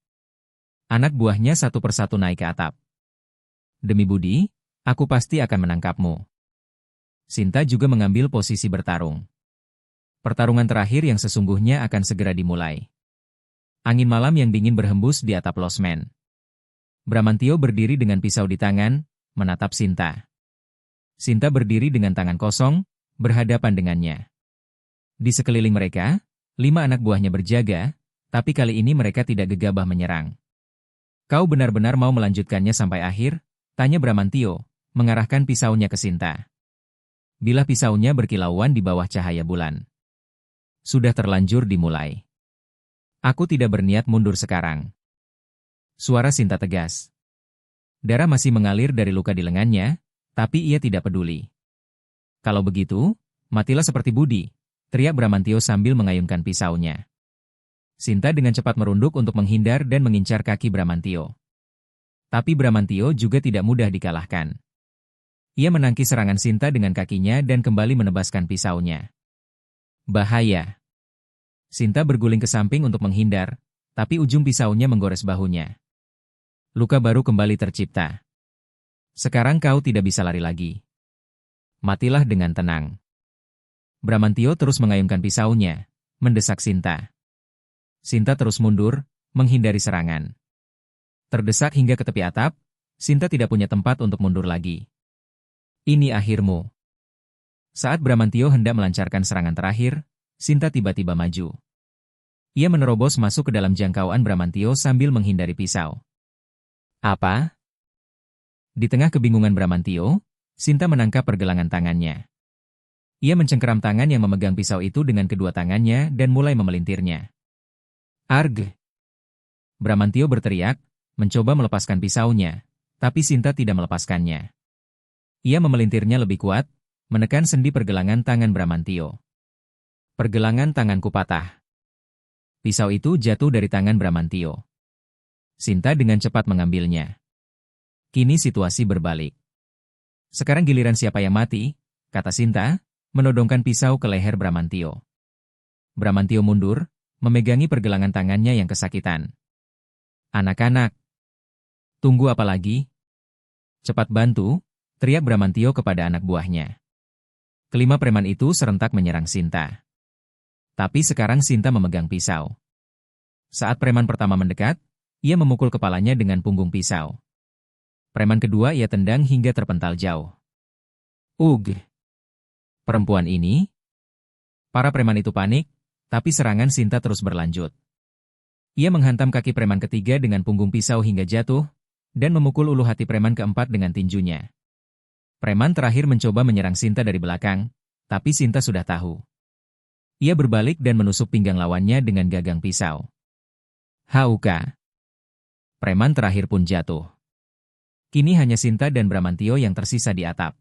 Anak buahnya satu persatu naik ke atap. Demi Budi, aku pasti akan menangkapmu. Sinta juga mengambil posisi bertarung. Pertarungan terakhir yang sesungguhnya akan segera dimulai. Angin malam yang dingin berhembus di atap losmen. Bramantio berdiri dengan pisau di tangan, menatap Sinta. Sinta berdiri dengan tangan kosong, berhadapan dengannya. Di sekeliling mereka, 5 anak buahnya berjaga, tapi kali ini mereka tidak gegabah menyerang. Kau benar-benar mau melanjutkannya sampai akhir? Tanya Bramantio, mengarahkan pisaunya ke Sinta. Bilah pisaunya berkilauan di bawah cahaya bulan. Sudah terlanjur dimulai. Aku tidak berniat mundur sekarang. Suara Sinta tegas. Darah masih mengalir dari luka di lengannya, tapi ia tidak peduli. Kalau begitu, matilah seperti Budi, teriak Bramantio sambil mengayunkan pisaunya. Sinta dengan cepat merunduk untuk menghindar dan mengincar kaki Bramantio. Tapi Bramantio juga tidak mudah dikalahkan. Ia menangkis serangan Sinta dengan kakinya dan kembali menebaskan pisaunya. Bahaya. Sinta berguling ke samping untuk menghindar, tapi ujung pisaunya menggores bahunya. Luka baru kembali tercipta. Sekarang kau tidak bisa lari lagi. Matilah dengan tenang. Bramantio terus mengayunkan pisaunya, mendesak Sinta. Sinta terus mundur, menghindari serangan. Terdesak hingga ke tepi atap, Sinta tidak punya tempat untuk mundur lagi. Ini akhirmu. Saat Bramantio hendak melancarkan serangan terakhir, Sinta tiba-tiba maju. Ia menerobos masuk ke dalam jangkauan Bramantio sambil menghindari pisau. Apa? Di tengah kebingungan Bramantio, Sinta menangkap pergelangan tangannya. Ia mencengkeram tangan yang memegang pisau itu dengan kedua tangannya dan mulai memelintirnya. Arg! Bramantio berteriak, mencoba melepaskan pisaunya, tapi Sinta tidak melepaskannya. Ia memelintirnya lebih kuat, menekan sendi pergelangan tangan Bramantio. Pergelangan tanganku patah. Pisau itu jatuh dari tangan Bramantio. Sinta dengan cepat mengambilnya. Kini situasi berbalik. Sekarang giliran siapa yang mati, kata Sinta, menodongkan pisau ke leher Bramantio. Bramantio mundur, memegangi pergelangan tangannya yang kesakitan. Anak-anak, tunggu apa lagi? Cepat bantu, teriak Bramantio kepada anak buahnya. Kelima preman itu serentak menyerang Sinta. Tapi sekarang Sinta memegang pisau. Saat preman pertama mendekat, ia memukul kepalanya dengan punggung pisau. Preman kedua ia tendang hingga terpental jauh. Ugh! Perempuan ini? Para preman itu panik, tapi serangan Sinta terus berlanjut. Ia menghantam kaki preman ketiga dengan punggung pisau hingga jatuh, dan memukul ulu hati preman keempat dengan tinjunya. Preman terakhir mencoba menyerang Sinta dari belakang, tapi Sinta sudah tahu. Ia berbalik dan menusuk pinggang lawannya dengan gagang pisau. Hauka! Preman terakhir pun jatuh. Kini hanya Sinta dan Bramantio yang tersisa di atap.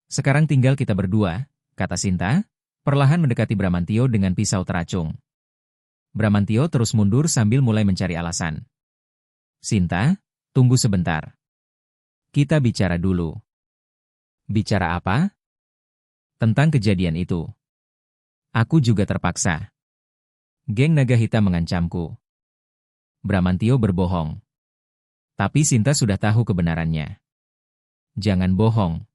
Sekarang tinggal kita berdua, kata Sinta, perlahan mendekati Bramantio dengan pisau teracung. Bramantio terus mundur sambil mulai mencari alasan. Sinta, tunggu sebentar. Kita bicara dulu. Bicara apa? Tentang kejadian itu. Aku juga terpaksa. Geng naga hitam mengancamku. Bramantio berbohong. Tapi Sinta sudah tahu kebenarannya. Jangan bohong.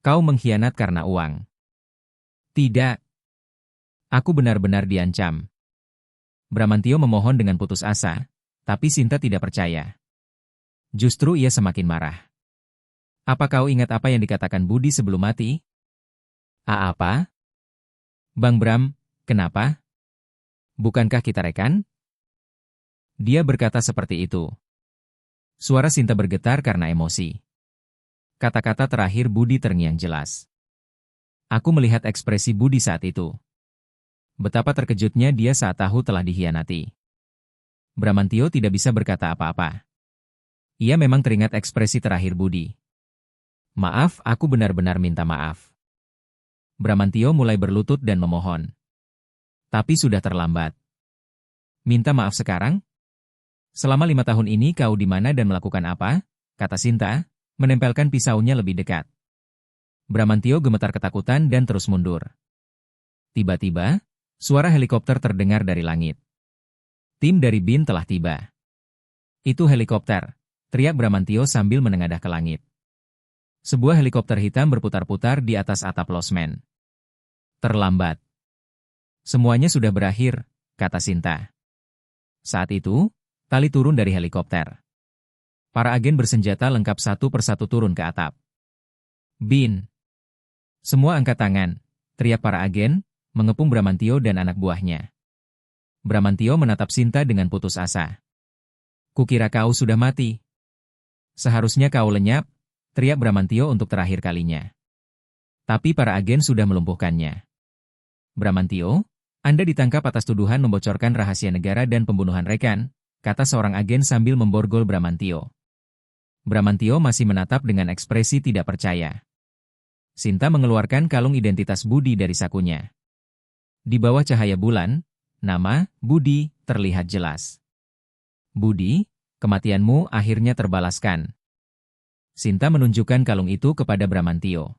Kau mengkhianat karena uang. Tidak. Aku benar-benar diancam. Bramantio memohon dengan putus asa, tapi Sinta tidak percaya. Justru ia semakin marah. Apa kau ingat apa yang dikatakan Budi sebelum mati? Apa? Bang Bram, kenapa? Bukankah kita rekan? Dia berkata seperti itu. Suara Sinta bergetar karena emosi. Kata-kata terakhir Budi terngiang jelas. Aku melihat ekspresi Budi saat itu. Betapa terkejutnya dia saat tahu telah dikhianati. Bramantio tidak bisa berkata apa-apa. Ia memang teringat ekspresi terakhir Budi. Maaf, aku benar-benar minta maaf. Bramantio mulai berlutut dan memohon. Tapi sudah terlambat. Minta maaf sekarang? Selama 5 tahun ini kau di mana dan melakukan apa? Kata Sinta, menempelkan pisaunya lebih dekat. Bramantio gemetar ketakutan dan terus mundur. Tiba-tiba, suara helikopter terdengar dari langit. Tim dari BIN telah tiba. Itu helikopter, teriak Bramantio sambil menengadah ke langit. Sebuah helikopter hitam berputar-putar di atas atap losmen. Terlambat. Semuanya sudah berakhir, kata Sinta. Saat itu, tali turun dari helikopter. Para agen bersenjata lengkap satu persatu turun ke atap. Bin. Semua angkat tangan, teriak para agen, mengepung Bramantio dan anak buahnya. Bramantio menatap Sinta dengan putus asa. Kukira kau sudah mati. Seharusnya kau lenyap, teriak Bramantio untuk terakhir kalinya. Tapi para agen sudah melumpuhkannya. Bramantio, Anda ditangkap atas tuduhan membocorkan rahasia negara dan pembunuhan rekan, kata seorang agen sambil memborgol Bramantio. Bramantio masih menatap dengan ekspresi tidak percaya. Sinta mengeluarkan kalung identitas Budi dari sakunya. Di bawah cahaya bulan, nama Budi terlihat jelas. Budi, kematianmu akhirnya terbalaskan. Sinta menunjukkan kalung itu kepada Bramantio.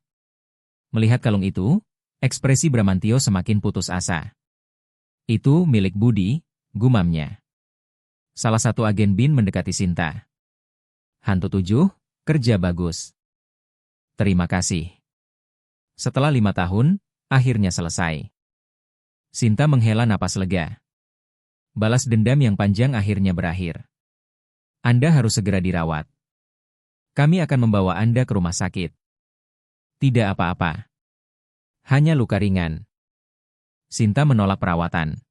Melihat kalung itu, ekspresi Bramantio semakin putus asa. Itu milik Budi, gumamnya. Salah satu agen Bin mendekati Sinta. Hantu 7, kerja bagus. Terima kasih. Setelah 5 tahun, akhirnya selesai. Sinta menghela napas lega. Balas dendam yang panjang akhirnya berakhir. Anda harus segera dirawat. Kami akan membawa Anda ke rumah sakit. Tidak apa-apa. Hanya luka ringan. Sinta menolak perawatan.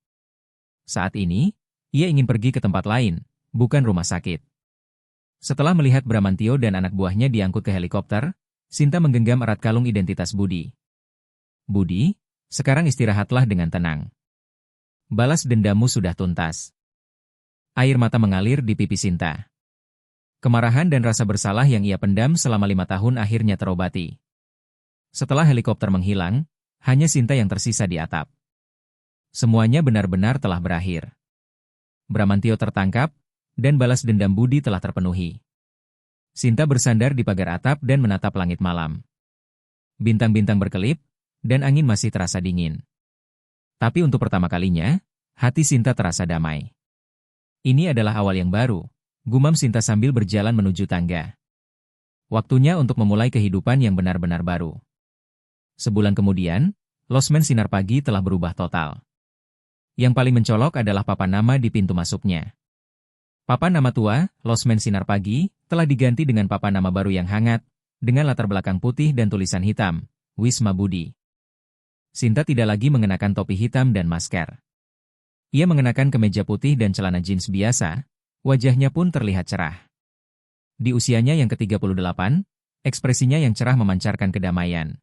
Saat ini, ia ingin pergi ke tempat lain, bukan rumah sakit. Setelah melihat Bramantio dan anak buahnya diangkut ke helikopter, Sinta menggenggam erat kalung identitas Budi. Budi, sekarang istirahatlah dengan tenang. Balas dendammu sudah tuntas. Air mata mengalir di pipi Sinta. Kemarahan dan rasa bersalah yang ia pendam selama 5 tahun akhirnya terobati. Setelah helikopter menghilang, hanya Sinta yang tersisa di atap. Semuanya benar-benar telah berakhir. Bramantio tertangkap, dan balas dendam Budi telah terpenuhi. Sinta bersandar di pagar atap dan menatap langit malam. Bintang-bintang berkelip, dan angin masih terasa dingin. Tapi untuk pertama kalinya, hati Sinta terasa damai. Ini adalah awal yang baru, gumam Sinta sambil berjalan menuju tangga. Waktunya untuk memulai kehidupan yang benar-benar baru. Sebulan kemudian, losmen Sinar Pagi telah berubah total. Yang paling mencolok adalah papan nama di pintu masuknya. Papan nama tua, losmen Sinar Pagi, telah diganti dengan papan nama baru yang hangat, dengan latar belakang putih dan tulisan hitam, Wisma Budi. Sinta tidak lagi mengenakan topi hitam dan masker. Ia mengenakan kemeja putih dan celana jeans biasa, wajahnya pun terlihat cerah. Di usianya yang ke-38, ekspresinya yang cerah memancarkan kedamaian.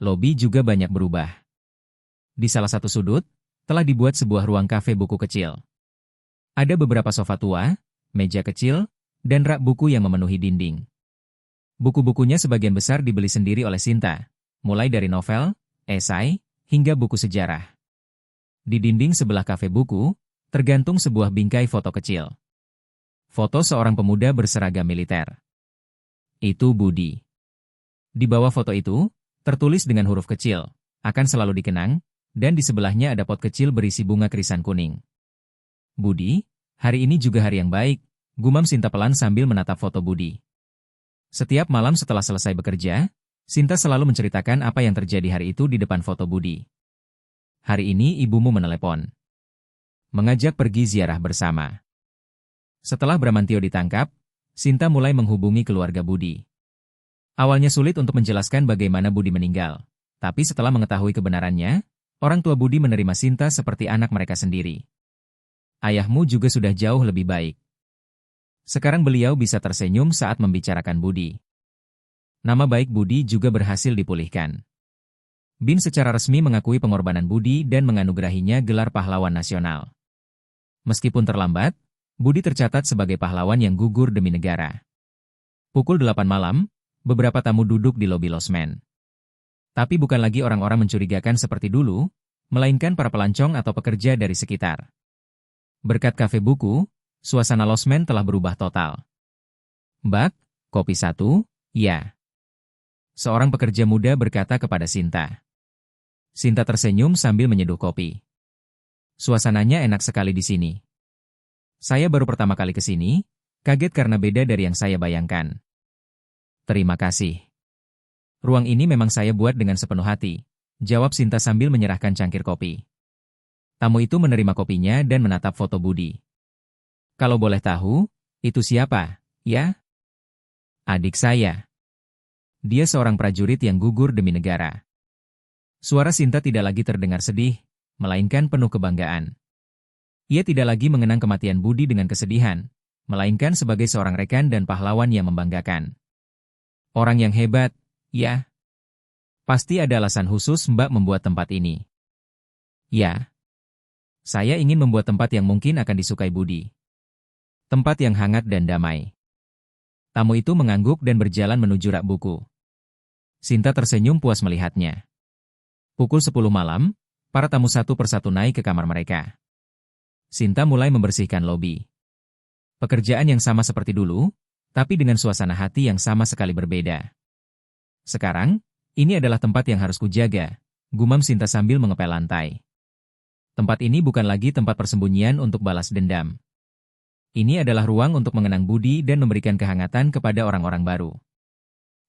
Lobi juga banyak berubah. Di salah satu sudut, telah dibuat sebuah ruang kafe buku kecil. Ada beberapa sofa tua, meja kecil, dan rak buku yang memenuhi dinding. Buku-bukunya sebagian besar dibeli sendiri oleh Sinta, mulai dari novel, esai, hingga buku sejarah. Di dinding sebelah kafe buku, tergantung sebuah bingkai foto kecil. Foto seorang pemuda berseragam militer. Itu Budi. Di bawah foto itu, tertulis dengan huruf kecil, akan selalu dikenang, dan di sebelahnya ada pot kecil berisi bunga krisan kuning. Budi, hari ini juga hari yang baik, gumam Sinta pelan sambil menatap foto Budi. Setiap malam setelah selesai bekerja, Sinta selalu menceritakan apa yang terjadi hari itu di depan foto Budi. Hari ini ibumu menelepon. Mengajak pergi ziarah bersama. Setelah Bramantio ditangkap, Sinta mulai menghubungi keluarga Budi. Awalnya sulit untuk menjelaskan bagaimana Budi meninggal, tapi setelah mengetahui kebenarannya, orang tua Budi menerima Sinta seperti anak mereka sendiri. Ayahmu juga sudah jauh lebih baik. Sekarang beliau bisa tersenyum saat membicarakan Budi. Nama baik Budi juga berhasil dipulihkan. Bin secara resmi mengakui pengorbanan Budi dan menganugerahinya gelar pahlawan nasional. Meskipun terlambat, Budi tercatat sebagai pahlawan yang gugur demi negara. Pukul 8 malam, beberapa tamu duduk di lobi losmen. Tapi bukan lagi orang-orang mencurigakan seperti dulu, melainkan para pelancong atau pekerja dari sekitar. Berkat kafe buku, suasana losmen telah berubah total. Mbak, kopi 1, ya. Seorang pekerja muda berkata kepada Sinta. Sinta tersenyum sambil menyeduh kopi. Suasananya enak sekali di sini. Saya baru pertama kali ke sini, kaget karena beda dari yang saya bayangkan. Terima kasih. Ruang ini memang saya buat dengan sepenuh hati, jawab Sinta sambil menyerahkan cangkir kopi. Tamu itu menerima kopinya dan menatap foto Budi. Kalau boleh tahu, itu siapa, ya? Adik saya. Dia seorang prajurit yang gugur demi negara. Suara Sinta tidak lagi terdengar sedih, melainkan penuh kebanggaan. Ia tidak lagi mengenang kematian Budi dengan kesedihan, melainkan sebagai seorang rekan dan pahlawan yang membanggakan. Orang yang hebat, ya. Pasti ada alasan khusus Mbak membuat tempat ini. Ya. Saya ingin membuat tempat yang mungkin akan disukai Budi. Tempat yang hangat dan damai. Tamu itu mengangguk dan berjalan menuju rak buku. Sinta tersenyum puas melihatnya. Pukul 10 malam, para tamu satu persatu naik ke kamar mereka. Sinta mulai membersihkan lobi. Pekerjaan yang sama seperti dulu, tapi dengan suasana hati yang sama sekali berbeda. Sekarang, ini adalah tempat yang harus kujaga, gumam Sinta sambil mengepel lantai. Tempat ini bukan lagi tempat persembunyian untuk balas dendam. Ini adalah ruang untuk mengenang budi dan memberikan kehangatan kepada orang-orang baru.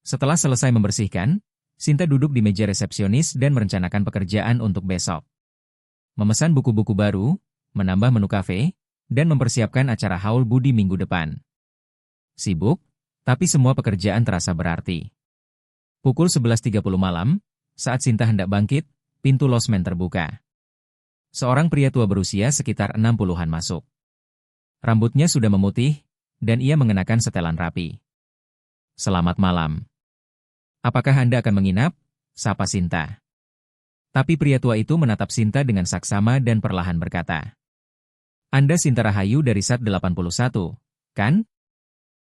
Setelah selesai membersihkan, Sinta duduk di meja resepsionis dan merencanakan pekerjaan untuk besok. Memesan buku-buku baru, menambah menu kafe, dan mempersiapkan acara haul budi minggu depan. Sibuk, tapi semua pekerjaan terasa berarti. Pukul 11.30 malam, saat Sinta hendak bangkit, pintu losmen terbuka. Seorang pria tua berusia sekitar 60-an masuk. Rambutnya sudah memutih, dan ia mengenakan setelan rapi. Selamat malam. Apakah Anda akan menginap? Sapa Sinta. Tapi pria tua itu menatap Sinta dengan saksama dan perlahan berkata, Anda Sinta Rahayu dari Sat 81, kan?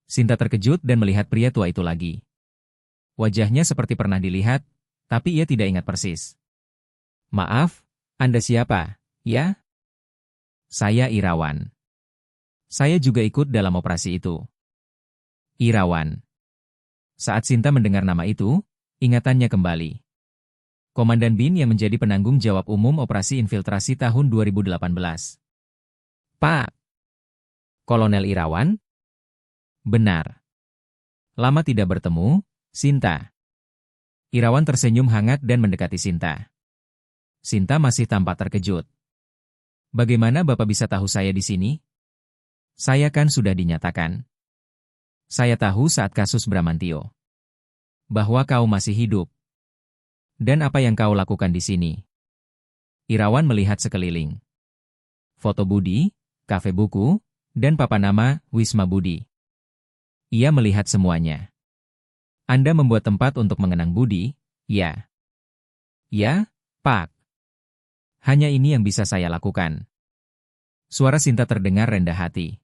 Sinta terkejut dan melihat pria tua itu lagi. Wajahnya seperti pernah dilihat, tapi ia tidak ingat persis. Maaf, Anda siapa, ya? Saya Irawan. Saya juga ikut dalam operasi itu. Irawan. Saat Sinta mendengar nama itu, ingatannya kembali. Komandan BIN yang menjadi penanggung jawab umum operasi infiltrasi tahun 2018. Pak. Kolonel Irawan? Benar. Lama tidak bertemu, Sinta. Irawan tersenyum hangat dan mendekati Sinta. Sinta masih tampak terkejut. Bagaimana Bapak bisa tahu saya di sini? Saya kan sudah dinyatakan. Saya tahu saat kasus Bramantio. Bahwa kau masih hidup. Dan apa yang kau lakukan di sini? Irawan melihat sekeliling. Foto Budi, kafe buku, dan papan nama Wisma Budi. Ia melihat semuanya. Anda membuat tempat untuk mengenang Budi, ya? Ya, Pak. Hanya ini yang bisa saya lakukan. Suara Sinta terdengar rendah hati.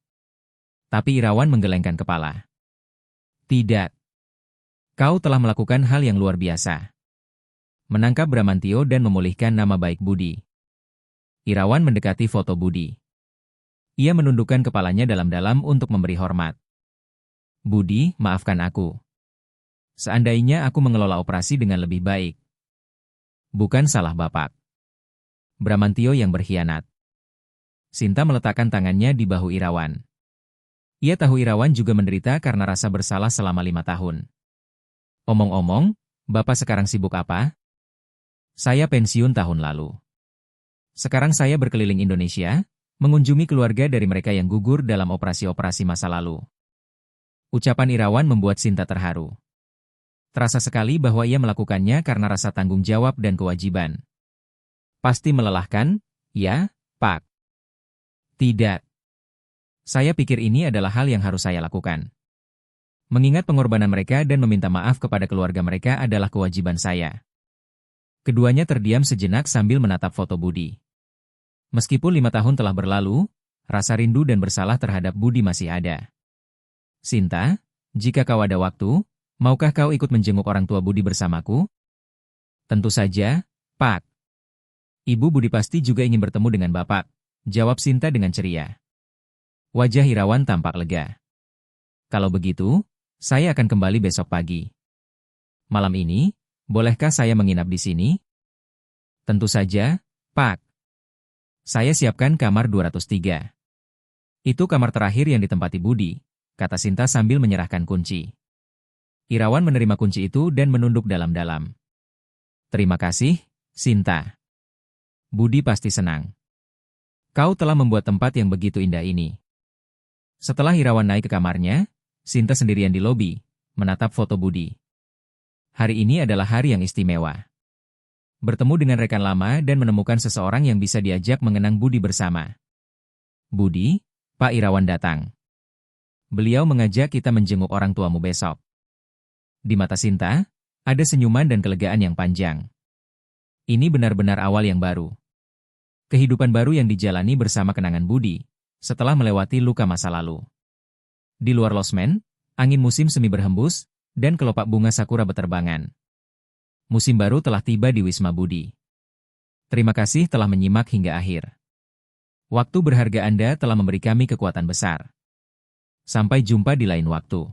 Tapi Irawan menggelengkan kepala. Tidak. Kau telah melakukan hal yang luar biasa. Menangkap Bramantio dan memulihkan nama baik Budi. Irawan mendekati foto Budi. Ia menundukkan kepalanya dalam-dalam untuk memberi hormat. Budi, maafkan aku. Seandainya aku mengelola operasi dengan lebih baik. Bukan salah Bapak. Bramantio yang berkhianat. Sinta meletakkan tangannya di bahu Irawan. Ia tahu Irawan juga menderita karena rasa bersalah selama 5 tahun. Omong-omong, Bapak sekarang sibuk apa? Saya pensiun tahun lalu. Sekarang saya berkeliling Indonesia, mengunjungi keluarga dari mereka yang gugur dalam operasi-operasi masa lalu. Ucapan Irawan membuat Sinta terharu. Terasa sekali bahwa ia melakukannya karena rasa tanggung jawab dan kewajiban. Pasti melelahkan, ya, Pak? Tidak. Saya pikir ini adalah hal yang harus saya lakukan. Mengingat pengorbanan mereka dan meminta maaf kepada keluarga mereka adalah kewajiban saya. Keduanya terdiam sejenak sambil menatap foto Budi. Meskipun 5 tahun telah berlalu, rasa rindu dan bersalah terhadap Budi masih ada. Sinta, jika kau ada waktu, maukah kau ikut menjenguk orang tua Budi bersamaku? Tentu saja, Pak. Ibu Budi pasti juga ingin bertemu dengan Bapak, jawab Sinta dengan ceria. Wajah Irawan tampak lega. Kalau begitu, saya akan kembali besok pagi. Malam ini, bolehkah saya menginap di sini? Tentu saja, Pak. Saya siapkan kamar 203. Itu kamar terakhir yang ditempati Budi, kata Sinta sambil menyerahkan kunci. Irawan menerima kunci itu dan menunduk dalam-dalam. Terima kasih, Sinta. Budi pasti senang. Kau telah membuat tempat yang begitu indah ini. Setelah Irawan naik ke kamarnya, Sinta sendirian di lobi, menatap foto Budi. Hari ini adalah hari yang istimewa. Bertemu dengan rekan lama dan menemukan seseorang yang bisa diajak mengenang budi bersama. Budi, Pak Irawan datang. Beliau mengajak kita menjenguk orang tuamu besok. Di mata Sinta, ada senyuman dan kelegaan yang panjang. Ini benar-benar awal yang baru. Kehidupan baru yang dijalani bersama kenangan Budi, setelah melewati luka masa lalu. Di luar losmen, angin musim semi berhembus, dan kelopak bunga sakura beterbangan. Musim baru telah tiba di Wisma Budi. Terima kasih telah menyimak hingga akhir. Waktu berharga Anda telah memberi kami kekuatan besar. Sampai jumpa di lain waktu.